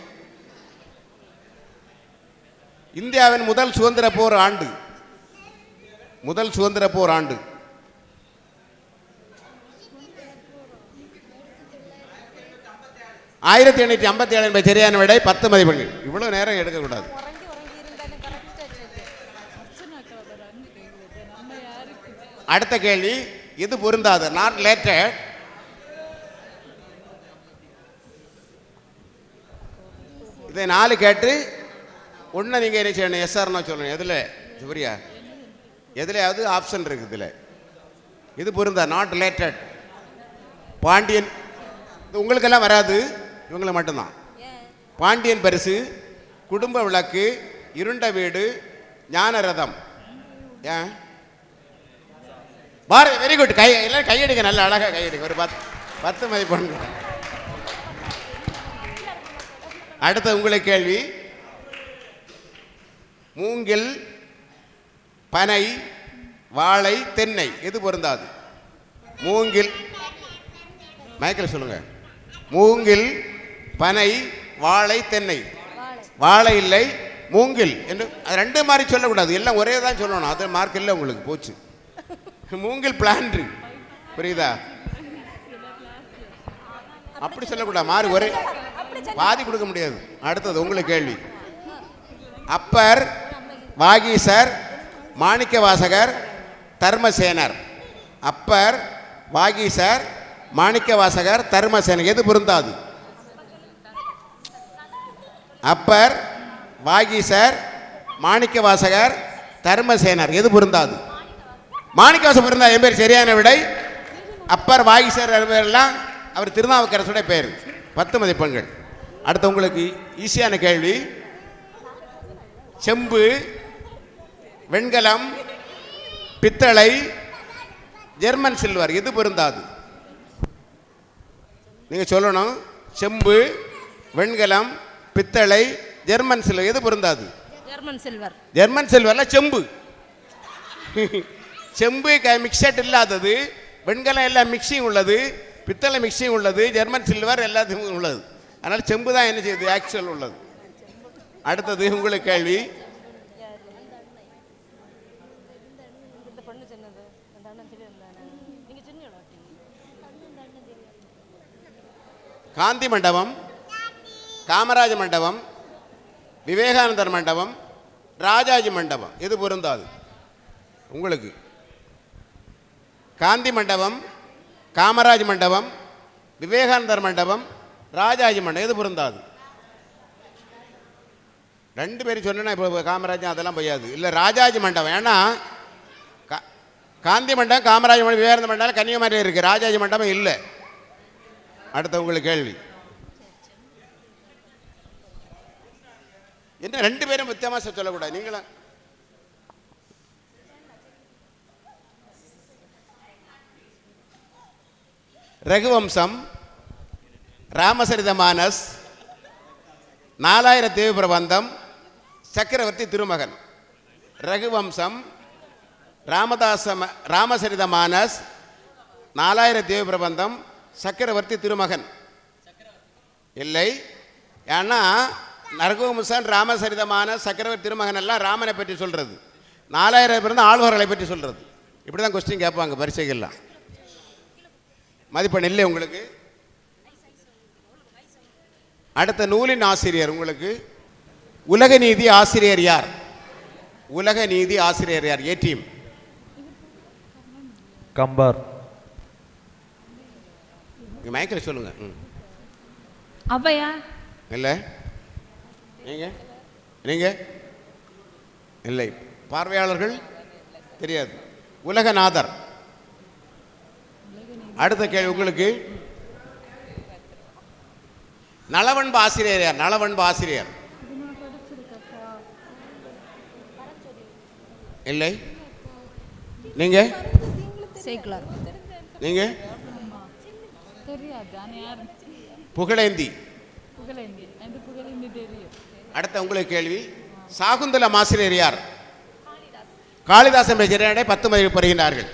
இந்தியாவின் முதல் சுதந்திர போர் ஆண்டு? 1857 என்பது சரியான விடை. 10 மதிப்பெண்கள். இவ்வளவு நேரம் எடுக்கக்கூடாது. அடுத்த கேள்வி இது பொருந்தாது. Not related. இதை 4 கேட்டு ஒன்று நீங்கள் என்ன செய்யணும்? எஸ்ஆர்னா சொல்லணும். எதில் சுப்ரியா? எதுலையாவது ஆப்ஷன் இருக்குது. இதில் இது பொருந்தா. Not related. பாண்டியன், இது உங்களுக்கெல்லாம் வராது, இவங்களை மட்டும்தான். பாண்டியன் பரிசு, குடும்ப விளக்கு, இருண்ட வீடு, ஞான ரதம். ஏன் பாரு? Very good. எல்லாம் கையெடுக்க, நல்ல அழகாக கையெடுக்க. ஒரு 10 மதிப்பெண். அடுத்த உங்களுக்கு கேள்வி. மூங்கில், பனை, வாழை, தென்னை எது பொருந்தாது? மூங்கில், மைக்கில் சொல்லுங்க. மூங்கில், பனை, வாழை, தென்னை. வாழை இல்லை, மூங்கில் என்று ரெண்டு மாதிரி சொல்லக்கூடாது. எல்லாம் ஒரே தான் சொல்லணும். அது மார்க் இல்லை உங்களுக்கு, போச்சு. மூங்கில் பிளான்ட், புரியுதா? அப்படி சொல்லக்கூடாது. மாறு ஒரே பாதி கொடுக்க முடியாது. அடுத்தது உங்களுக்கு கேள்வி. அப்பர், வாகீசர், மாணிக்கவாசகர், தர்மசேனர். அப்பர், வாகீசர், மாணிக்கவாசகர், தர்மசேனர். எது பொருந்தாது? அப்பர், வாகீசர், மாணிக்கவாசகர், தர்மசேனர். எது பொருந்தாது? மாணிக்கவாசகர் பொருந்தா. என் பேர் சரியான விடை. அப்பர், வாகீசர் எல்லாம் அவர் திருநாவுக்கரசுடைய பெயர். 10 மதிப்பெண்கள். அடுத்து உங்களுக்கு ஈஸியான கேள்வி. செம்பு, வெண்கலம், பித்தளை, ஜெர்மன் சில்வர். எது பொருந்தாது? நீங்க சொல்லணும். செம்பு, வெண்கலம், பித்தளை, ஜெர்மன் சில்வர். எது பொருந்தாது? German silver. ஜெர்மன் சில்வர்ல செம்பு. செம்பு மிக்சட் இல்லாதது, வெண்கலம் எல்லாம் மிக்சிங் உள்ளது, பித்தளை மிக்சிங் உள்ளது, ஜெர்மன் சில்வர் எல்லாத்துக்கும் உள்ளது. அதனால் செம்பு தான் என்ன செய்யுது? ஆக்சுவல் உள்ளது. அடுத்தது உங்களுக்கு கேள்வி. காந்தி மண்டபம், காமராஜ் மண்டபம், விவேகானந்தர் மண்டபம், ராஜாஜி மண்டபம். எது பொருந்தாது உங்களுக்கு? காந்தி மண்டபம், காமராஜ் மண்டபம், விவேகானந்தர் மண்டபம், ராஜாஜி மண்டபம். எது பொருந்தாது? 2 பேரும் சொன்னா இப்போ காமராஜ் அதெல்லாம் போயாது. இல்லை ராஜாஜி மண்டபம். ஏன்னா காந்தி மண்டபம், காமராஜ் மண்டபம், விவேகானந்தர் மண்டபம் கன்னியாகுமரியில் இருக்குது. ராஜாஜி மண்டபம் இல்லை. அடுத்த உங்களுக்கு கேள்வி. என்ன 2 பேரும் வித்தியாசமாக சொல்லக்கூடாது. நீங்களா ரகுவம்சம், ராமசரிதமானஸ், 4000 தேவி பிரபந்தம், சக்கரவர்த்தி திருமகன். ரகுவம்சம், ராமசரிதமானஸ், 4000 தேவி பிரபந்தம், சக்கரவர்த்தி திருமகன். இல்லை. ஏன்னா ரகுவம்சம், ராமசரிதமான, சக்கரவர்த்தி திருமகன் எல்லாம் ராமனை பற்றி சொல்றது. 4000 பிறந்த ஆழ்வார்களை பற்றி சொல்றது. இப்படி தான் கொஸ்டின் கேட்பாங்க பரீட்சைகள்லாம். மதிப்பெண் இல்லை உங்களுக்கு. அடுத்த நூலின் ஆசிரியர் உங்களுக்கு. உலக நீதி ஆசிரியர் யார்? உலக நீதி ஆசிரியர் யார்? ஏ டீம். கம்பார். மைக்கில் சொல்லுங்க. அவையா? இல்லை. நீங்க இல்லை. பார்வையாளர்கள் தெரியாது. உலகநாதர். அடுத்த கேள்வி உங்களுக்கு. நலவன்பு ஆசிரியர் யார்? நலவன்பு ஆசிரியர் இல்லை. நீங்க நீங்க புகழேந்தி. அடுத்த உங்களுக்கு கேள்வி. சாகுந்தலம் ஆசிரியர் யார்? காளிதாசன் பேச்சரியாடை 10 மதிப்பு பெறுகின்றார்கள்.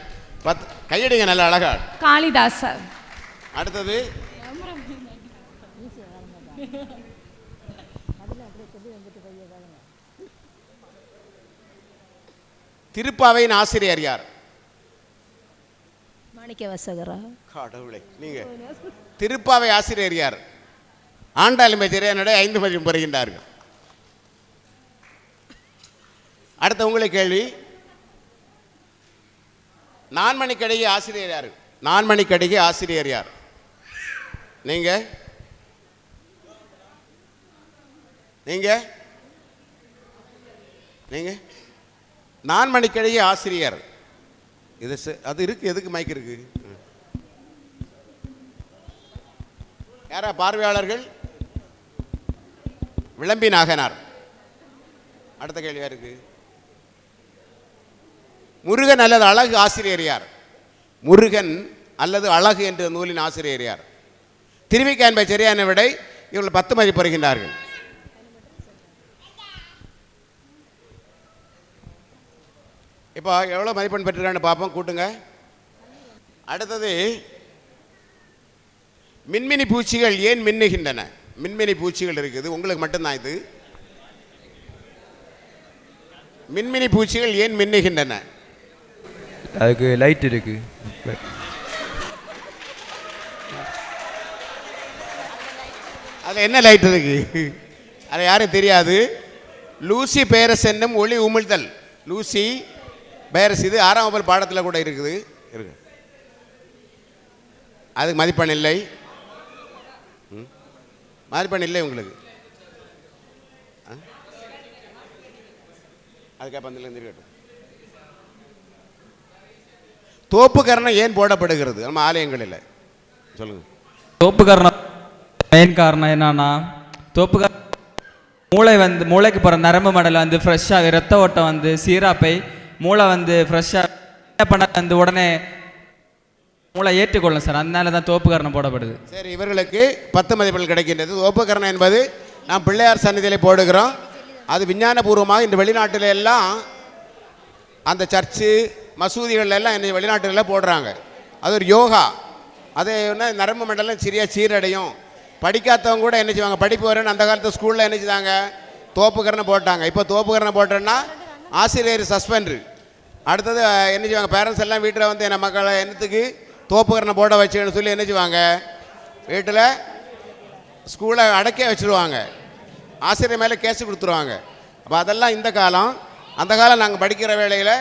10 கையடிங்க நல்ல அழகா. காளிதாசர். அடுத்தது திருப்பாவையின் ஆசிரியர் யார்? மாணிக்கவாசகரா? கடவுளே. நீங்க திருப்பாவை ஆசிரியர் யார்? ஆண்டாளும் பேச்சரியாடை 5 மதிப்பு பெறுகின்றார்கள். அடுத்த உங்களுக்கு கேள்வி. நான்மணிக்கடிகை ஆசிரியர் யார்? நான்மணிக்கடிகை ஆசிரியர் யார்? நீங்க நீங்க நீங்க நான்மணிக்கடிகை ஆசிரியர். இது அது இருக்கு. எதுக்கு மைக் இருக்கு? யாரா பார்வையாளர்கள்? விளம்பி நாகனார். அடுத்த கேள்வி யாருக்கு? முருகன் அல்லது அழகு ஆசிரியர் யார்? முருகன் அல்லது அழகு என்ற நூலின் ஆசிரியர் யார்? திருவிக என்பது சரியான விடை. இவர்கள் 10 மதிப்பு பெறுகின்றார்கள். இப்போ எவ்வளோ மதிப்பெண் பெற்றிருக்கான்னு பார்ப்போம். கூட்டுங்க. அடுத்தது மின்மினி பூச்சிகள் ஏன் மின்னுகின்றன? மின்மினி பூச்சிகள் இருக்குது. உங்களுக்கு மட்டும்தான் இது. மின்மினி பூச்சிகள் ஏன் மின்னுகின்றன? அதுக்கு லைட் இருக்கு. அதில் என்ன லைட் இருக்கு? அது யாரும் தெரியாது. லூசி பேரஸ் என்னும் ஒளி உமிழ்தல். லூசி பேரஸ், இது 6ஆம் வகுப்பு பாடத்தில் கூட இருக்குது. இருக்கு, அதுக்கு மதிப்பெண் இல்லை. மதிப்பெண் இல்லை உங்களுக்கு. அதுக்கப்புறம் இருக்கட்டும். தோப்பு கரணம் ஏன் போடப்படுகிறது நம்ம ஆலயங்களில்? சொல்லுங்க. தோப்பு காரணம் மெயின் காரணம் என்னன்னா, தோப்பு மூளைக்கு போகிற நரம்பு மண்டலம் வந்து ஃப்ரெஷ்ஷாக ரத்த ஓட்டம் வந்து சீராப்பை மூளை வந்து ஃப்ரெஷ்ஷாக பண்ண வந்து உடனே மூளை ஏற்றுக்கொள்ளும் சார். அதனால தான் தோப்பு காரணம் போடப்படுது. சரி, இவர்களுக்கு 10 மதிப்பெண்கள் கிடைக்கின்றது. தோப்பு கரணம் என்பது நாம் பிள்ளையார் சந்நிதியில் போடுகிறோம். அது விஞ்ஞானபூர்வமாக இந்த வெளிநாட்டில் எல்லாம் அந்த சர்ச்சு மசூதிகள் எல்லாம் இந்த வெளிநாட்டுகளில் போடுறாங்க. அது ஒரு யோகா. அது என்ன, நரம்பு மண்டலம் சரியாக சீரடையும். படிக்காதவங்க கூட என்ன செய்வாங்க, படிப்பு வரேன்னு அந்த காலத்து ஸ்கூலில் என்ன செய்வாங்க, தோப்புக்கரணம் போட்டாங்க. இப்போ தோப்புக்கரணம் போட்டோன்னா ஆசிரியர் சஸ்பெண்டு. அடுத்தது என்ன செய்வாங்க, பேரண்ட்ஸ் எல்லாம் வீட்டில் வந்து என்ன மக்களை என்னத்துக்கு தோப்புக்கரணம் போட வச்சுன்னு சொல்லி என்ன செய்வாங்க, வீட்டில் ஸ்கூலை அடக்கே வச்சுருவாங்க. ஆசிரியர் மேலே கேஸ் கொடுத்துருவாங்க. அப்போ அதெல்லாம் இந்த காலம். அந்த காலம் நாங்கள் படிக்கிற வேளையில்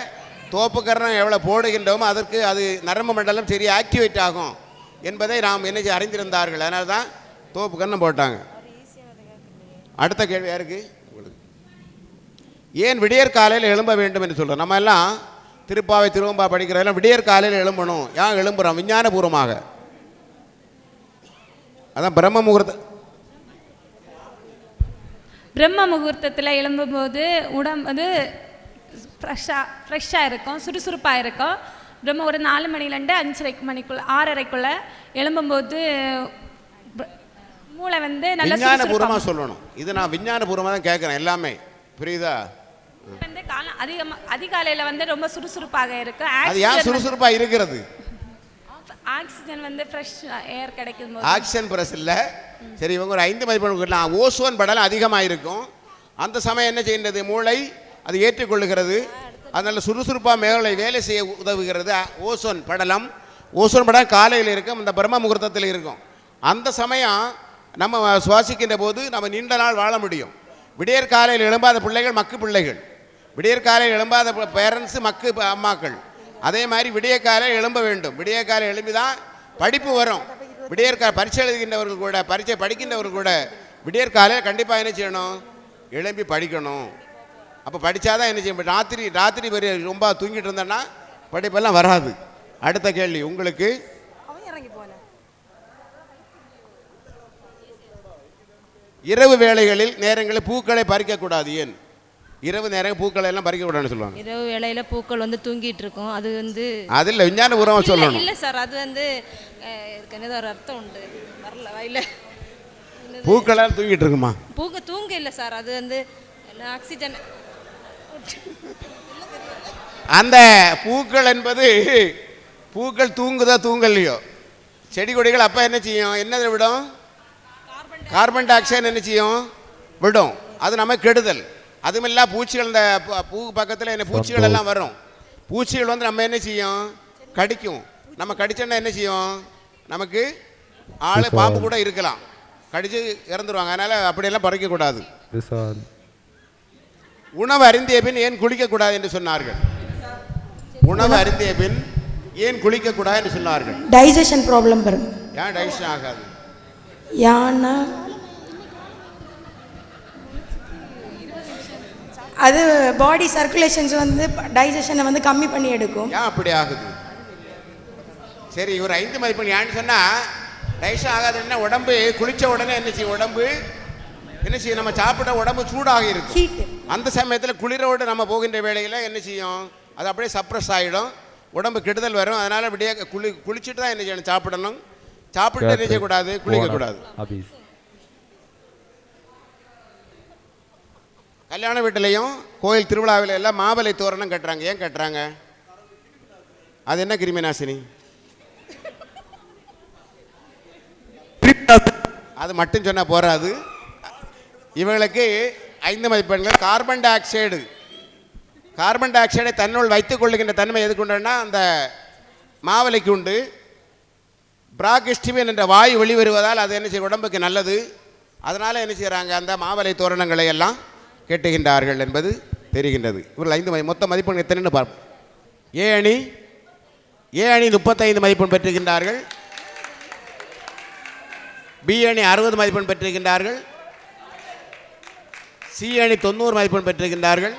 தோப்புக்கரணம் எவ்வளோ போடுகின்றோமோ அதற்கு அது நரம்பு மண்டலம் சரி ஆக்டிவேட் ஆகும் என்பதை நாம் என்ன அறிந்திருந்தார்கள். அதனால தான் தோப்புக்கரணம் போட்டாங்க. அடுத்த கேள்வி யாருக்கு? உங்களுக்கு. ஏன் விடியற் காலையில் எழும்ப வேண்டும் என்று சொல்கிறோம்? நம்ம எல்லாம் திருப்பாவை திருவம்பா படிக்கிறதெல்லாம் விடியற் காலையில் எழும்பணும். ஏன் எழும்புகிறோம்? விஞ்ஞானபூர்வமாக. அதான் பிரம்ம முகூர்த்தம். பிரம்ம முகூர்த்தத்தில் எழும்பும்போது உடம்பு வந்து ஃப்ரெஷ்ஷாக இருக்கும், சுறுசுறுப்பாக இருக்கும். ஒரு 4 மணிலேருந்து 5:30 மணிக்குள்ள 6:30க்குள்ள எழும்பும்போது மூளை வந்து நல்ல விஞ்ஞானபூர்வமாக சொல்லணும். இது நான் விஞ்ஞானபூர்வமாக தான் கேட்குறேன். எல்லாமே புரியுதா? வந்து அதிகாலையில் வந்து ரொம்ப சுறுசுறுப்பாக இருக்கும். அது ஏன் சுறுசுறுப்பாக இருக்கிறது? ஆக்சிஜன் வந்து ஃப்ரெஷ் ஏர் கிடைக்கும் போது. ஆக்சிஜன் பிரஸ் இல்லை. சரி, இவங்க ஒரு 5 மதிப்பெண். ஓசோன் படலம் அதிகமாக இருக்கும். அந்த சமயம் என்ன செய்கின்றது, மூளை அது ஏற்றுக்கொள்ளுகிறது. அதனால் சுறுசுறுப்பாக மேலே வேலை செய்ய உதவுகிறது. ஓசோன் படலம் காலையில் இருக்கும், இந்த பிரம்ம முகூர்த்தத்தில் இருக்கும். அந்த சமயம் நம்ம சுவாசிக்கின்ற போது நம்ம நீண்ட நாள் வாழ முடியும். விடியற் காலையில் எழும்பாத பிள்ளைகள் மக்கு பிள்ளைகள், விடியற் காலையில் எழும்பாத பேரண்ட்ஸு மக்கு அம்மாக்கள். அதே மாதிரி விடிய காலையில் எழும்ப வேண்டும். விடிய காலையில் எழும்பி தான் படிப்பு வரும். பரீட்சை எழுதுகின்றவர்கள் கூட, பரீட்சை படிக்கின்றவர்கள் கூட விடியற் காலையில் கண்டிப்பாக என்ன செய்யணும், எழும்பி படிக்கணும். அப்போ படித்தாதான் என்ன செய்யும். ராத்திரி பெரிய ரொம்ப தூங்கிட்டு இருந்தேன்னா படிப்பெல்லாம் வராது. அடுத்த கேள்வி உங்களுக்கு. இரவு வேளைகளில் நேரங்களில் பூக்களை பறிக்கக்கூடாது. ஏன் இரவு நேரம் பூக்களை எல்லாம் பறிக்கக்கூடாதுன்னு சொல்லுவாங்க? இரவு வேளையில் பூக்கள் வந்து தூங்கிட்டு இருக்கும். அது வந்து அதில் விஞ்ஞானபூர்வமாக சொல்லணும். இல்லை சார், அது வந்து ஒரு அர்த்தம் உண்டு, வரல வாயில. பூக்களால் தூங்கிட்டு இருக்குமா? தூங்க இல்லை சார், அது வந்து ஆக்சிஜன். அந்த பூக்கள் என்பது பூக்கள் தூங்கலையோ செடி கொடிகள் அப்போ என்ன செய்யும், என்னதை விடும், கார்பன் டை ஆக்சைடு என்ன செய்யும், விடும். அது நம்ம கெடுதல். அதுமில்லாம் பூச்சிகள், இந்த பூ பக்கத்தில் என்ன பூச்சிகள் எல்லாம் வரும். பூச்சிகள் வந்து நம்ம என்ன செய்யும், கடிக்கும். நம்ம கடிச்சோன்னா என்ன செய்யும், நமக்கு பாம்பு கூட இருக்கலாம், கடிச்சு இறந்துருவாங்க. அதனால் அப்படியெல்லாம் பறிக்கக்கூடாது. உணவு அருந்திய பின் ஏன் குளிக்கக்கூடாது என்று சொன்னார்கள்? உணவு அருந்திய பின் ஏன் குளிக்கக்கூடாது என்று சொன்னார்கள்? டைஜஷன் ப்ராப்ளம் வரும். ஏன் டைஜஷன் ஆகாது? ஏன்னா அது பாடி சர்க்குலேஷன்ஸ் வந்து டைஜஷனை வந்து கம்மி பண்ணி எடுக்கும். ஏன் அப்படி ஆகுது? சரி, ஒரு 5 மதிப்பெண். ஏன்னு சொன்னால் டைஜஷன் ஆகாதுன்னா உடம்பு குளித்த உடனே என்ன செய்யும், உடம்பு என்ன செய்யும், நம்ம சாப்பிட உடம்பு சூடாக இருக்கும். அந்த சமயத்தில் குளிரோடு நம்ம போகின்ற வேளையில் என்ன செய்யும், அது அப்படியே சப்ரஸ் ஆகிடும், உடம்பு கெடுதல் வரும். அதனால் அப்படியே குளிச்சுட்டு தான் என்ன செய்யணும், சாப்பிடணும். சாப்பிட்டு என்ன செய்யக்கூடாது, குளிக்கக்கூடாது. கல்யாண வீட்டிலையும் கோயில் திருவிழாவில் எல்லாம் மாவிலை தோரணம் கட்டுறாங்க. ஏன் கட்டுறாங்க? அது என்ன கிருமி நாசினி? அது மட்டும் சொன்னால் போராது. இவர்களுக்கு 5 மதிப்பெண்கள். கார்பன் டை ஆக்சைடை தன்னுள் வைத்துக் கொள்ளுகின்ற தன்மை எதுக்கு உண்டுன்னா அந்த மாவிலைக்கு உண்டு. பிராகிஸ்டிமின் என்ற வாயு வெளிவருவதால் அது என்ன செய்யும், உடம்புக்கு நல்லது. அதனால் என்ன செய்கிறாங்க, அந்த மாவலை தோரணங்களை எல்லாம் கெட்டுகின்றார்கள் என்பது தெரிகின்றது. இவர்கள் 5 மொத்த மதிப்பெண் எத்தனைன்னு பார்ப்போம். ஏ அணி 35 மதிப்பெண் பெற்றுகின்றார்கள். பி அணி 60 மதிப்பெண் பெற்றிருக்கின்றார்கள். சி அணி 90 மதிப்பெண் பெற்றிருக்கின்றார்கள்.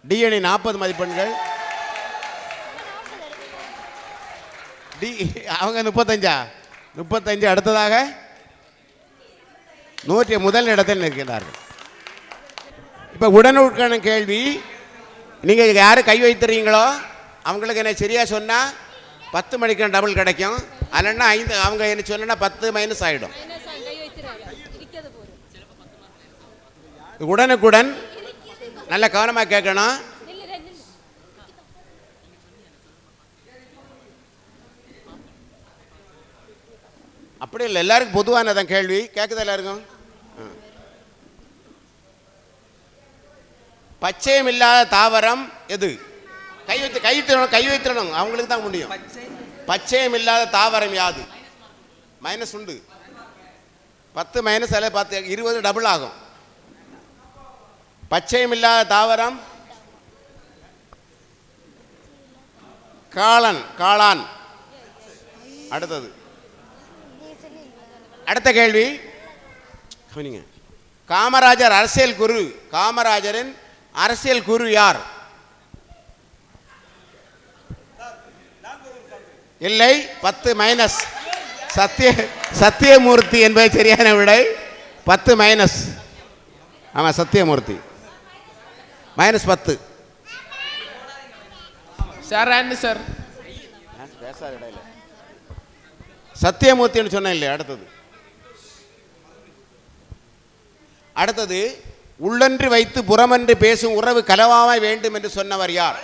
டி அணி 40 மதிப்பெண்கள். டி அவங்க 35 அடுத்ததாக 100 முதல் இடத்தில் நிற்கிறார்கள். இப்போ உடனுக்கான கேள்வி, நீங்கள் யார் கை வைத்துறீங்களோ அவங்களுக்கு என்ன சரியாக சொன்னால் 10 மணிக்கு டபுள் கிடைக்கும். இல்லைன்னா 5 அவங்க என்ன சொன்னா 10 மைனஸ் ஆகிடும். உடனுக்குடன் நல்ல கவனமாக கேட்கணும். அப்படி இல்லை, எல்லாருக்கும் பொதுவானதான் கேள்வி. கேட்குது எல்லாருக்கும்? பச்சையம் இல்லாத தாவரம் எது? கை வைத்திடணும் அவங்களுக்கு தான் முடியும். பச்சையம் இல்லாத தாவரம் யாது? மைனஸ் உண்டு. 10 மைனஸ் 10 20 டபுள் ஆகும். பச்சையம் இல்லாத தாவரம் காளான். அடுத்தது அடுத்த கேள்வி கவனிங்க. காமராஜர் அரசியல் குரு. காமராஜரின் அரசியல் குரு யார்? இல்லை, 10 மைனஸ். சத்தியமூர்த்தி என்பது சரியான விடை. 10 மைனஸ். ஆமாம், சத்தியமூர்த்தி. -10. சார் ஆன்சர் பேசாத இடையில சத்தியமூர்த்தின்னு சொன்னேன் இல்லையா? அடுத்தது உள்ளன்று வைத்து புறமன்று பேசும் உறவு கலவாமை வேண்டும் என்று சொன்னவர் யார்?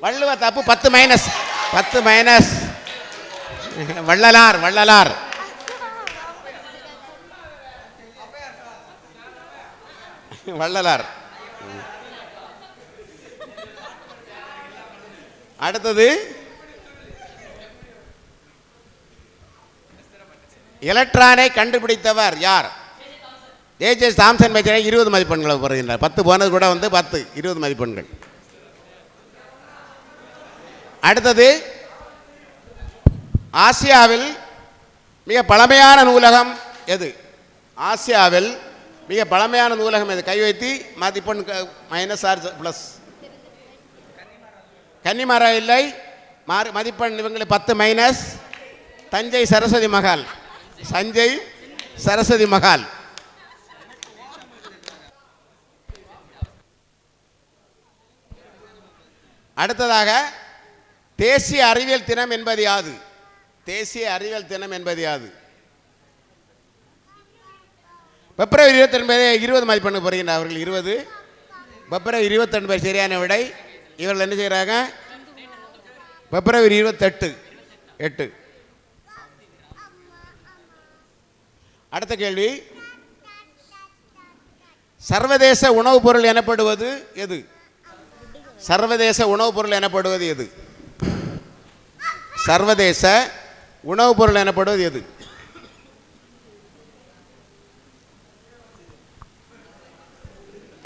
வள்ளுவ. தப்பு. 10 மைனஸ். வள்ளலார். அடுத்தது எலக்ட்ரானை கண்டுபிடித்தவர் யார்? ஜேஜே தாம்சன் 20 மதிப்பெண்களை பெறுகின்றார். 10 போனது கூட 10 20 மதிப்பெண்கள். அடுத்தது ஆசியாவில் மிக பழமையான நூலகம் எது? ஆசியாவில் மிக பழமையான நூலகம் எது? கை வைத்து மதிப்பெண் -+. கன்னிமரம் இல்லை. மதிப்பெண் இவங்களுக்கு 10 மைனஸ். தஞ்சை சரஸ்வதி மகால். அடுத்ததாக தேசிய அறிவியல் தினம் என்பது யாது? பிப்ரவரி 29 20 மதிப்பெண்ணு பெறுகின்றார் அவர்கள். 20. பிப்ரவரி 29 சரியான விடை. இவர்கள் என்ன செய்கிறாங்க? பிப்ரவரி 28. அடுத்த கேள்வி, சர்வதேச உணவுப் பொருள் எனப்படுவது எது? சர்வதேச உணவுப் பொருள் எனப்படுவது எது?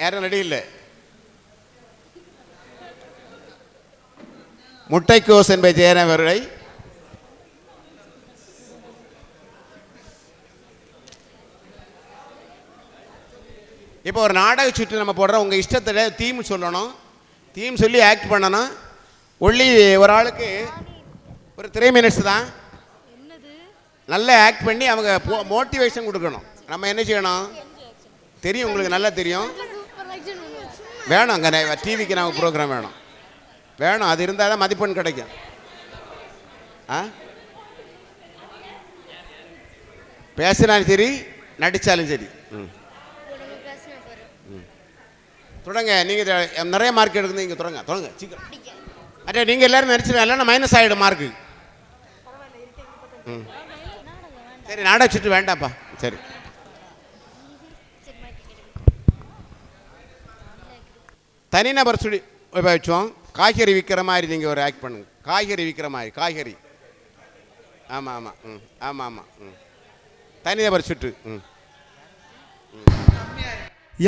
யாரும் ரெடி இல்லை? முட்டைக்கோஸ் என்பதை சேர்ந்தவர்களை இப்போ ஒரு நாடக சுற்று நம்ம போடுறோம். உங்கள் இஷ்டத்தில் தீம் சொல்லணும். தீம் சொல்லி ஆக்ட் பண்ணணும். ஒன்லி ஒரு ஆளுக்கு ஒரு 3 மினிட்ஸ் தான். நல்லா ஆக்ட் பண்ணி அவங்க மோட்டிவேஷன் கொடுக்கணும். நம்ம என்ன செய்யணும் தெரியும், உங்களுக்கு நல்லா தெரியும். வேணும், அங்கே டிவிக்கு நமக்கு ப்ரோக்ராம் வேணும். அது இருந்தால் தான் மதிப்பெண் கிடைக்கும். பேசினாலும் சரி, நடித்தாலும் சரி. தொடங்க. நீங்கள் நிறைய மார்க் எடுக்கணும். நீங்கள் தொடங்க சீக்கிரம். அட்டே நீங்கள் எல்லோரும் நடிச்சிடலாம், மைனஸ் ஆகிடும் மார்க்கு. சரி, நாடக சுட்டு வேண்டாம்ப்பா. சரி, தனிநபர் சுடி வச்சோம். காய்கறி விற்கிற மாதிரி நீங்கள் ஒரு ஆக்ட் பண்ணுங்க. காய்கறி விற்கிற மாதிரி. ஆமாம் ஆமாம் ஆமாம் ஆமாம் தனிநபர் சுற்று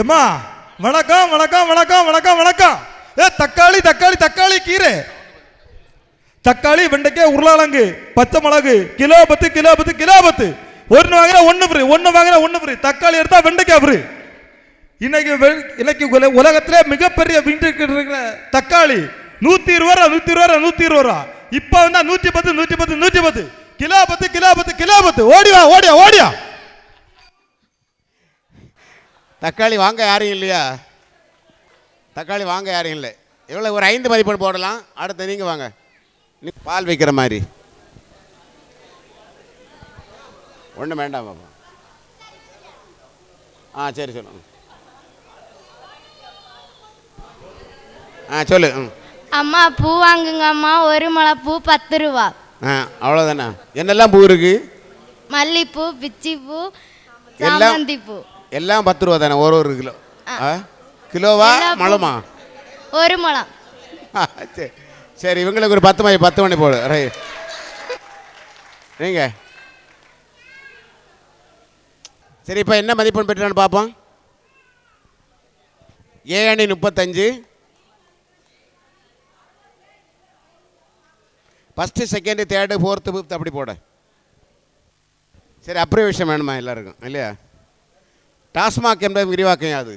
ஏம்மா வணக்கம் வணக்கம் வணக்கம் வணக்கம் வணக்கம். தக்காளி தக்காளி தக்காளி கீரை, தக்காளி, வெண்டைக்காய், உருளைக்கிழங்கு, பச்சை மிளகு, கிலோ 10 கிலோ 10 கிலோ 10. ஒன்று வாங்கினா ஒன்று ஃப்ரீ, ஒன்று வாங்கினா ஒன்று ஃப்ரீ. தக்காளி எடுத்தா வெண்டைக்காய் ஃப்ரீ. இன்னைக்கு உலகத்திலே மிகப்பெரிய இருக்கிற தக்காளி 120 ரூபா 120 ரூபா 120 ரூபா. இப்போ வந்தா 110 110 110 கிலோ 10 கிலோ 10 கிலோ 10. ஓடியா ஓடியா ஓடியா. தக்காளி வாங்க யாரும் இல்லையா? தக்காளி வாங்க யாரும் இல்லை. எவ்வளோ ஒரு 5 மதிப்பெண் போடலாம். அடுத்து நீங்கள் வாங்க. நீ பால் வைக்கிற மாதிரி ஒன்றும் வேண்டாம் பாப்பா. சரி சொல்லு. சொல்லு. அம்மா பூ வாங்குங்க அம்மா, ஒரு முளை பூ 10 ரூபா. அவ்வளோதானே. என்னெல்லாம் பூ இருக்கு? மல்லிப்பூ, பிச்சிப்பூ, சாமந்தி பூ. எல்லாம் 10 ரூபா தானே? ஒரு கிலோ. கிலோவா முளமா? ஒரு முளம். சரி, இவங்களுக்கு ஒரு 10 மணி போடு. நீங்க சரி, இப்போ என்ன மதிப்பெண் பெற்றான்னு பார்ப்போம். ஏ அணி 35, first, second, third, fourth, fifth அப்படி போட. சரி, அப்புறம் விஷயம் வேணுமா எல்லாருக்கும் இல்லையா? டாஸ்மாக் என்பது விரிவாக்கம். யாது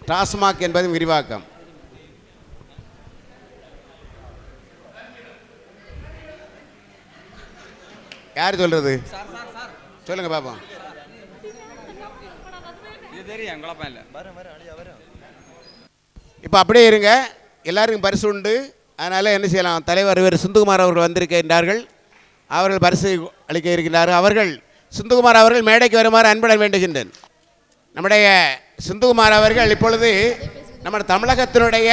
டாஸ்மாக் என்பது விரிவாக்கம். யார் சொல்றது? சொல்லுங்க பாப்போம். இப்போ அப்படியே இருங்க, எல்லாருக்கும் பரிசு உண்டு. அதனால் என்ன செய்யலாம்? தலைவர் இவர் சுந்துகுமார் அவர்கள் வந்திருக்கின்றார்கள். அவர்கள் பரிசு அளிக்க இருக்கின்றார்கள். அவர்கள் சுந்துகுமார் அவர்கள் மேடைக்கு வருமாறு அன்புடன் வேண்டுகின்றேன். நம்முடைய சுந்துகுமார் அவர்கள் இப்பொழுது நம்ம தமிழகத்தினுடைய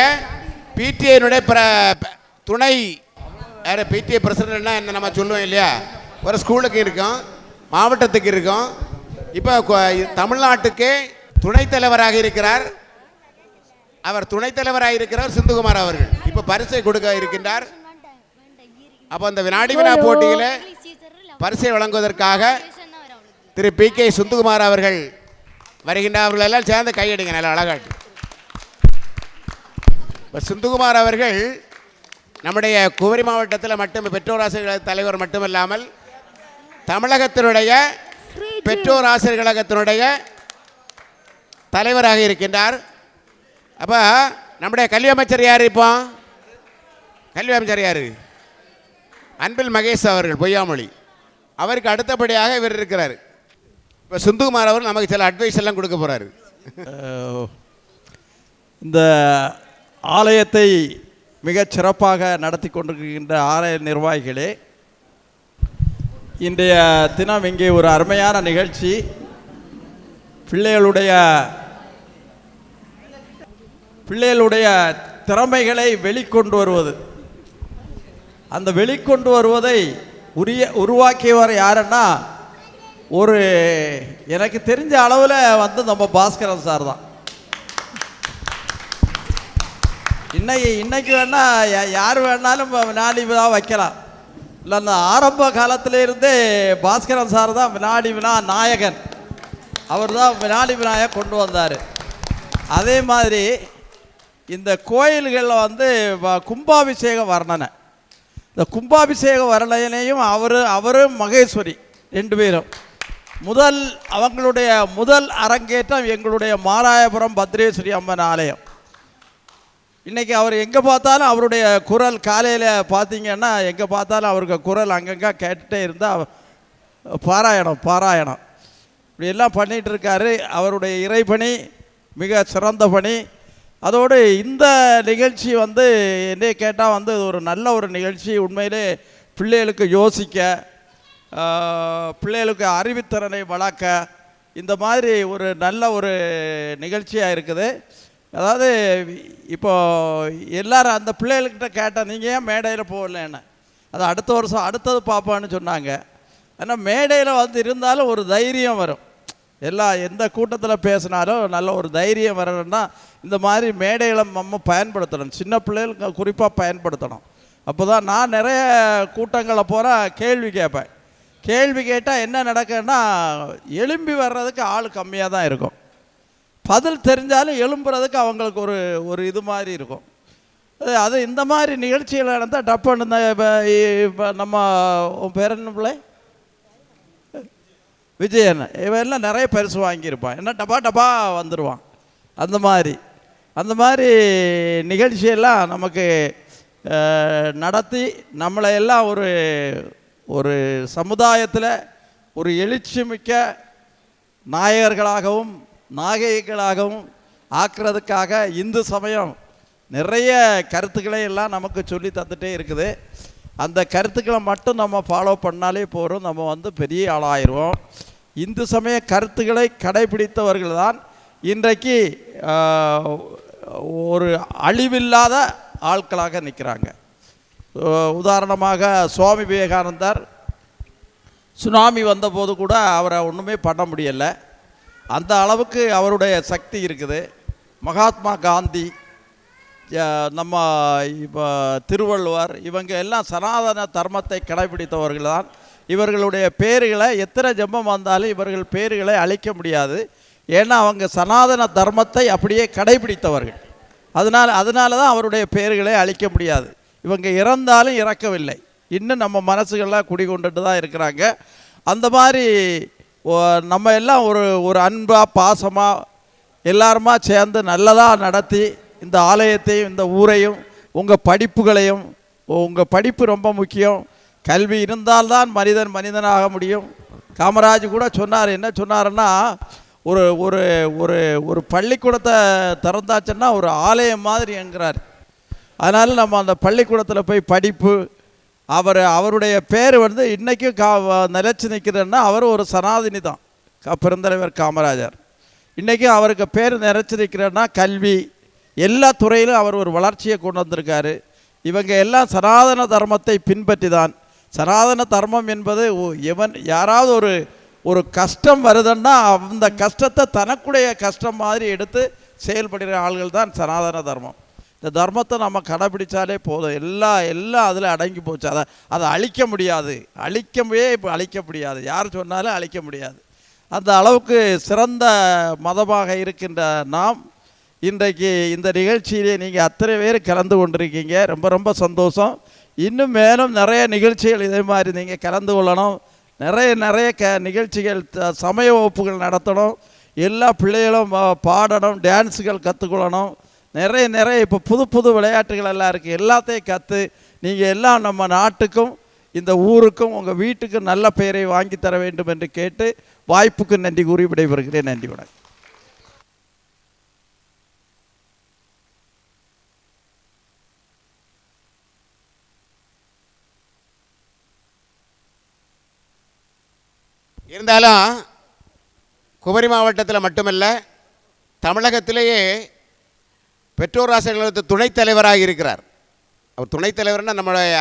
பிடிஐனுடைய துணை பிடிஐ பிரசிடென்ட்னா என்ன நம்ம சொல்லுவோம் இல்லையா? ஒரு ஸ்கூலுக்கு இருக்கும், மாவட்டத்துக்கு இருக்கும். இப்போ தமிழ்நாட்டுக்கு துணைத் தலைவராக இருக்கிறார். அவர் துணைத் தலைவராக இருக்கிறார் சுந்துகுமார் அவர்கள். இப்போ பரிசை கொடுக்க இருக்கின்றார். அப்போ அந்த வினாடி வினா போட்டியில் பரிசை வழங்குவதற்காக திரு PK சுந்துகுமார் அவர்கள் வருகின்றார். அவர்கள் எல்லாம் சேர்ந்து கையெடுங்க நல்லா அழகாட்டு. இப்போ சுந்துகுமார் அவர்கள் நம்முடைய குமரி மாவட்டத்தில் மட்டும் பெற்றோர் ஆசிரியர் தலைவர் மட்டுமல்லாமல் தமிழகத்தினுடைய பெற்றோர் ஆசிரியர் கழகத்தினுடைய தலைவராக இருக்கின்றார். அப்போ நம்முடைய கல்வி அமைச்சர் யார்? இப்போ கல்வி அமைச்சர் யார்? அன்பில் மகேஷ் அவர்கள், பொய்யாமொழி. அவருக்கு அடுத்தபடியாக இவர் இருக்கிறார். இப்போ சுந்துகுமார் அவர் நமக்கு சில அட்வைஸ் எல்லாம் கொடுக்க போகிறாரு. இந்த ஆலயத்தை மிகச் சிறப்பாக நடத்தி கொண்டிருக்கின்ற ஆலய நிர்வாகிகளே, இன்றைய தினம் இங்கே ஒரு அருமையான நிகழ்ச்சி. பிள்ளைகளுடைய திறமைகளை வெளிக்கொண்டு வருவது. அந்த வெளிக்கொண்டு வருவதை உருவாக்கியவர் யாருன்னா, ஒரு எனக்கு தெரிஞ்ச அளவில் நம்ம பாஸ்கரன் சார் தான். இன்னைக்கு வேணால் யார் வேணாலும் வினாடி வினா வைக்கலாம். இல்லை, அந்த ஆரம்ப காலத்திலிருந்தே பாஸ்கரன் சார் தான் வினாடி வினா நாயகன். அவர் தான் வினாடி வினாயை கொண்டு வந்தார். அதே மாதிரி இந்த கோயில்களில் கும்பாபிஷேக வர்ணனை, இந்த கும்பாபிஷேக வர்ணனையும் அவரும் மகேஸ்வரி 2 பேரும் அவங்களுடைய முதல் அரங்கேற்றம் எங்களுடைய மாராயபுரம் பத்ரேஸ்வரி அம்மன் ஆலயம். இன்றைக்கி அவர் எங்கே பார்த்தாலும் அவருடைய குரல், காலையில் பார்த்தீங்கன்னா எங்கே பார்த்தாலும் அவருக்கு குரல் அங்கங்கே கேட்டுகிட்டே இருந்தால் பாராயணம் இப்படி எல்லாம் பண்ணிகிட்டு இருக்காரு. அவருடைய இறைப்பணி மிக சிறந்த பணி. அதோடு இந்த நிகழ்ச்சி என்னை கேட்டால் ஒரு நல்ல ஒரு நிகழ்ச்சி. உண்மையிலே பிள்ளைகளுக்கு யோசிக்க, பிள்ளைகளுக்கு அறிவுத்திறனை வளர்க்க இந்த மாதிரி ஒரு நல்ல ஒரு நிகழ்ச்சியாக இருக்குது. அதாவது இப்போது எல்லாரும் அந்த பிள்ளைகள்கிட்ட கேட்டால், நீங்கள் ஏன் மேடையில் போகலன்னு, அது அடுத்த வருஷம் அடுத்தது பார்ப்பான்னு சொன்னாங்க. ஆனால் மேடையில் இருந்தாலும் ஒரு தைரியம் வரும். எந்த கூட்டத்தில் பேசினாலும் நல்ல ஒரு தைரியம் வரணும்னா இந்த மாதிரி மேடைகளை நம்ம பயன்படுத்தணும். சின்ன பிள்ளைகளுக்கு குறிப்பாக பயன்படுத்தணும். அப்போ தான் நான் நிறைய கூட்டங்களை போகிற கேள்வி கேட்பேன். கேள்வி கேட்டால் என்ன நடக்குன்னா எழும்பி வர்றதுக்கு ஆள் கம்மியாக தான் இருக்கும். பதில் தெரிஞ்சாலும் எழும்புறதுக்கு அவங்களுக்கு ஒரு இது மாதிரி இருக்கும். அது இந்த மாதிரி நிகழ்ச்சிகள் நடந்தால் டப்புன்னு இப்போ நம்ம பேர் என்ன பிள்ளை விஜயன் இவெல்லாம் நிறைய பரிசு வாங்கியிருப்பான். என்ன டப்பா வந்துடுவான். அந்த மாதிரி நிகழ்ச்சியெல்லாம் நமக்கு நடத்தி நம்மளையெல்லாம் ஒரு சமுதாயத்தில் ஒரு எழுச்சிமிக்க நாயகர்களாகவும் நாயகிகளாகவும் ஆக்குறதுக்காக இந்து சமயம் நிறைய கருத்துக்களை எல்லாம் நமக்கு சொல்லி தந்துகிட்டே இருக்குது. அந்த கருத்துக்களை மட்டும் நம்ம ஃபாலோ பண்ணாலே போகிறோம், நம்ம பெரிய ஆளாயிருவோம். இந்து சமய கருத்துக்களை கடைபிடித்தவர்கள் தான் இன்றைக்கு ஒரு அழிவில்லாத ஆட்களாக நிற்கிறாங்க. உதாரணமாக சுவாமி விவேகானந்தர் சுனாமி வந்தபோது கூட அவரை ஒன்றுமே பண்ண முடியலை. அந்த அளவுக்கு அவருடைய சக்தி இருக்குது. மகாத்மா காந்தி, நம்ம இப்போ திருவள்ளுவர், இவங்க எல்லாம் சனாதன தர்மத்தை கடைபிடித்தவர்கள் தான். இவர்களுடைய பேர்களை எத்தனை ஜென்மம் வந்தாலும் இவர்கள் பேர்களை அழிக்க முடியாது. ஏன்னா அவங்க சனாதன தர்மத்தை அப்படியே கடைபிடித்தவர்கள். அதனால தான் அவருடைய பேர்களை அழிக்க முடியாது. இவங்க இறந்தாலும் இறக்கவில்லை, இன்னும் நம்ம மனசுகள்லாம் குடிகொண்டுட்டு தான் இருக்கிறாங்க. அந்த மாதிரி நம்ம எல்லாம் ஒரு அன்பாக பாசமாக எல்லாருமா சேர்ந்து நல்லதாக நடத்தி இந்த ஆலயத்தையும் இந்த ஊரையும் உங்கள் படிப்புகளையும், உங்கள் படிப்பு ரொம்ப முக்கியம், கல்வி இருந்தால்தான் மனிதனாக முடியும். காமராஜ் கூட சொன்னார். என்ன சொன்னாருன்னா ஒரு ஒரு ஒரு ஒரு பள்ளிக்கூடத்தை திறந்தாச்சுன்னா ஒரு ஆலயம் மாதிரி என்கிறார். அதனால் நம்ம அந்த பள்ளிக்கூடத்தில் போய் படிப்பு, அவருடைய பேர் இன்றைக்கும் நிலச்சி நிற்கிறதுன்னா அவர் ஒரு சனாதினி தான். பெருந்தலைவர் காமராஜர் இன்றைக்கும் அவருக்கு பேர் நிலச்சி நிற்கிறன்னா கல்வி எல்லா துறையிலும் அவர் ஒரு வளர்ச்சியை கொண்டு வந்திருக்காரு. இவங்க எல்லாம் சனாதன தர்மத்தை பின்பற்றி தான். சனாதன தர்மம் என்பது யாராவது ஒரு கஷ்டம் வருதுன்னா அந்த கஷ்டத்தை தனக்குடைய கஷ்டம் மாதிரி எடுத்து செயல்படுகிற ஆள்கள் தான் சனாதன தர்மம். இந்த தர்மத்தை நம்ம கடைபிடிச்சாலே போதும். எல்லாம் அதில் அடங்கி போச்சு. அதை அழிக்க முடியாது, அழிக்க முடியாது, யார் சொன்னாலும் அழிக்க முடியாது. அந்த அளவுக்கு சிறந்த மதமாக இருக்கின்ற நாம் இன்றைக்கு இந்த நிகழ்ச்சியிலே நீங்கள் அத்தனை பேர் கலந்து கொண்டிருக்கீங்க. ரொம்ப ரொம்ப சந்தோஷம். இன்னும் மேலும் நிறைய நிகழ்ச்சிகள் இதே மாதிரி நீங்கள் கலந்து கொள்ளணும். நிறைய நிகழ்ச்சிகள், சமய வகுப்புகள் நடத்தணும். எல்லா பிள்ளைகளும் பாடணும், டான்ஸுகள் கற்றுக்கொள்ளணும். நிறைய இப்போ புது விளையாட்டுகள் எல்லாம் இருக்குது. எல்லாத்தையும் கற்று நீங்கள் எல்லாம் நம்ம நாட்டுக்கும் இந்த ஊருக்கும் உங்கள் வீட்டுக்கும் நல்ல பெயரை வாங்கி தர வேண்டும் என்று கேட்டு வாய்ப்புக்கு நன்றி கூறி விடைபெறுகிறேன். நன்றி, வணக்கம். இருந்தாலும் குமரி மாவட்டத்தில் மட்டுமல்ல, தமிழகத்திலேயே பெற்றோர் ஆசிரியர் துணைத் தலைவராக இருக்கிறார். அவர் துணைத் தலைவர்னால் நம்மளுடைய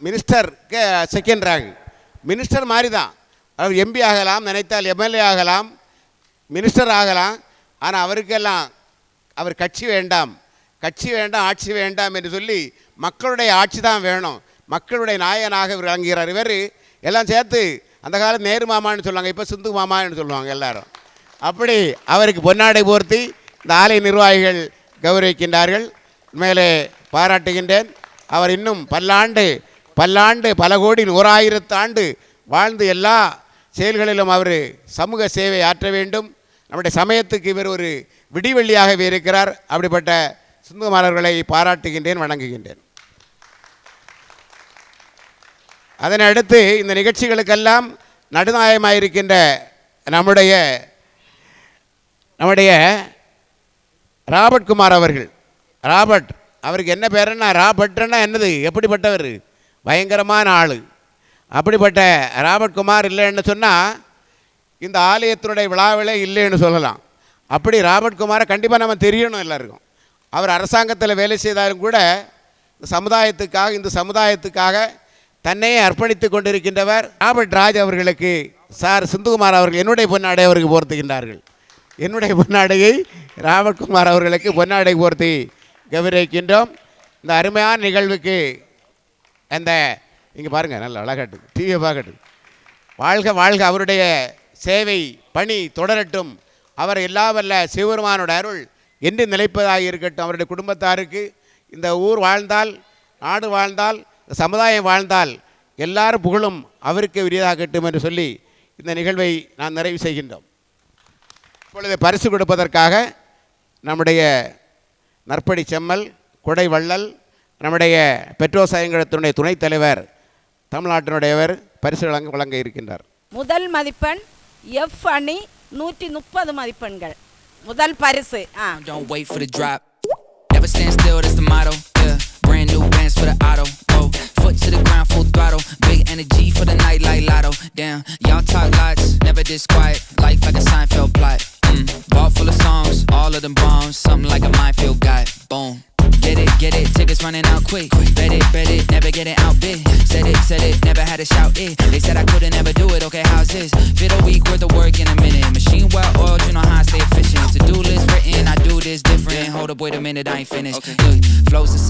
மினிஸ்டருக்கு செகண்ட் ரேங்க். மினிஸ்டர் மாதிரி தான். அவர் எம்பி ஆகலாம், நினைத்தால் எம்எல்ஏ ஆகலாம், மினிஸ்டர் ஆகலாம். ஆனால் அவருக்கெல்லாம் அவர் கட்சி வேண்டாம், ஆட்சி வேண்டாம் என்று சொல்லி மக்களுடைய ஆட்சி தான் வேணும், மக்களுடைய நாயகனாக இவர் விளங்குகிறார். இவர் எல்லாம் சேர்த்து அந்த காலம் நேரு மாமான்னு சொல்லுவாங்க, இப்போ சிந்து மாமான்னு சொல்லுவாங்க எல்லாரும். அப்படி அவருக்கு பொன்னாடை போர்த்தி இந்த ஆலய நிர்வாகிகள் கௌரவிக்கின்றார்கள். மேலே பாராட்டுகின்றேன். அவர் இன்னும் பல்லாண்டு பல கோடி 1000 ஆண்டு வாழ்ந்து எல்லா செயல்களிலும் அவர் சமூக சேவை ஆற்ற வேண்டும். நம்முடைய சமயத்துக்கு இவர் ஒரு விடிவெள்ளியாகவே இருக்கிறார். அப்படிப்பட்ட சிந்துகுமாரர்களை பாராட்டுகின்றேன், வணங்குகின்றேன். அதனை அடுத்து இந்த நிகழ்ச்சிகளுக்கெல்லாம் நடுநாயகமாயிருக்கின்ற நம்முடைய ராபர்ட் குமார் அவர்கள். ராபர்ட் அவருக்கு என்ன பேருன்னா, ராபர்ட்னா என்னது, எப்படிப்பட்டவர், பயங்கரமான ஆள். அப்படிப்பட்ட ராபர்ட் குமார் இல்லைன்னு சொன்னால் இந்த ஆலயத்தினுடைய விழாவிலே இல்லைன்னு சொல்லலாம். அப்படி ராபர்ட் குமாரை கண்டிப்பாக நம்ம தெரியணும் எல்லாருக்கும். அவர் அரசாங்கத்தில் வேலை செய்தாலும் கூட இந்த சமுதாயத்துக்காக தன்னையே அர்ப்பணித்து கொண்டிருக்கின்றவர் ராபர்ட் ராஜ் அவர்களுக்கு சார் சிந்துகுமார் அவர்கள் என்னுடைய பொன்னாடை அவருக்கு போர்த்துகின்றார்கள். என்னுடைய பொன்னாடையை ராபர்ட் குமார் அவர்களுக்கு பொன்னாடை போர்த்தி கௌரவிக்கின்றோம். இந்த அருமையான நிகழ்வுக்கு அந்த இங்கே பாருங்கள் நல்ல அழகாட்டு டிவியை பார்க்கட்டு. வாழ்க வாழ்க, அவருடைய சேவை பணி தொடரட்டும். அவர் எல்லா வல்ல சிவபெருமானோட அருள் என்று நிலைப்பதாக இருக்கட்டும். அவருடைய குடும்பத்தாருக்கு இந்த ஊர் வாழ்ந்தால், நாடு வாழ்ந்தால், சமுதாயம் வாழ்ந்தால் எல்லாரும் புகழும் அவருக்கு உரியதாகட்டும் என்று சொல்லி இந்த நிகழ்வை நான் நிறைவு செய்கின்றோம். இப்பொழுது பரிசு கொடுப்பதற்காக நம்முடைய நற்படி செம்மல் கொடை வள்ளல் நம்முடைய பெற்றோர் சங்கத்தினுடைய துணைத் தலைவர் தமிழ்நாட்டினுடையவர் பரிசு வழங்க இருக்கின்றார். முதல் மதிப்பெண் எஃப் அணி 130 மதிப்பெண்கள். முதல் பரிசு. Don't wait for the drop. Never stand still, that's the motto. Yeah. Brand new bands for the auto. Oh, foot to the ground, full throttle. Big energy for the night like lotto. Damn, y'all talk lots, never this quiet. Life like a Seinfeld plot. Vault full of songs, all of them bombs. Something like a minefield guy. Boom. Get it, tickets running out quick. Bet it, never get it out big. Said it, never had to shout it. They said I couldn't never do it, okay, how's this? Fit a week worth of work in a minute. Machine well oiled, you know how I stay efficient. To-do list written, I do this different. Hold up, wait a minute, I ain't finished. Okay. Look, flows the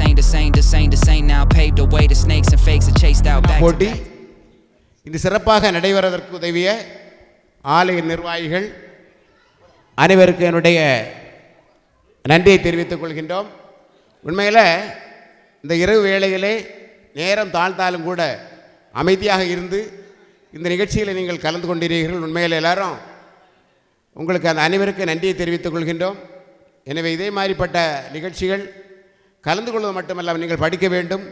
same now. Paved the way, the snakes and fakes are chased out back to back. இது சிறப்பாக நடைபெறுவதற்கு உதவிய ஆலய நிர்வாகிகள் அனைவருக்கு என்னுடைய நன்றியை தெரிவித்துக் கொள்கின்றோம். உண்மையில் இந்த இரவு வேளையிலே நேரம் தாழ்ந்தாலும் கூட அமைதியாக இருந்து இந்த நிகழ்ச்சியில் நீங்கள் கலந்து கொண்டிருக்கிறீர்கள். உண்மையில் எல்லாரும் உங்களுக்கு அந்த அனைவருக்கு நன்றியை தெரிவித்துக் கொள்கின்றோம். எனவே இதே மாதிரிப்பட்ட நிகழ்ச்சிகள் கலந்து கொள்வது மட்டுமல்ல, நீங்கள் படிக்க வேண்டும்.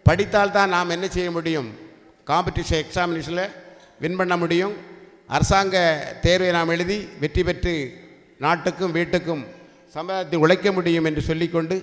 படித்தால்தான் நாம் என்ன செய்ய முடியும், காம்படிஷன் எக்ஸாமினேஷனில் வின் பண்ண முடியும். அரசாங்க தேர்வை நாம் எழுதி வெற்றி பெற்று நாட்டுக்கும் வீட்டுக்கும் சமுதாயத்தை உழைக்க முடியும் என்று சொல்லிக்கொண்டு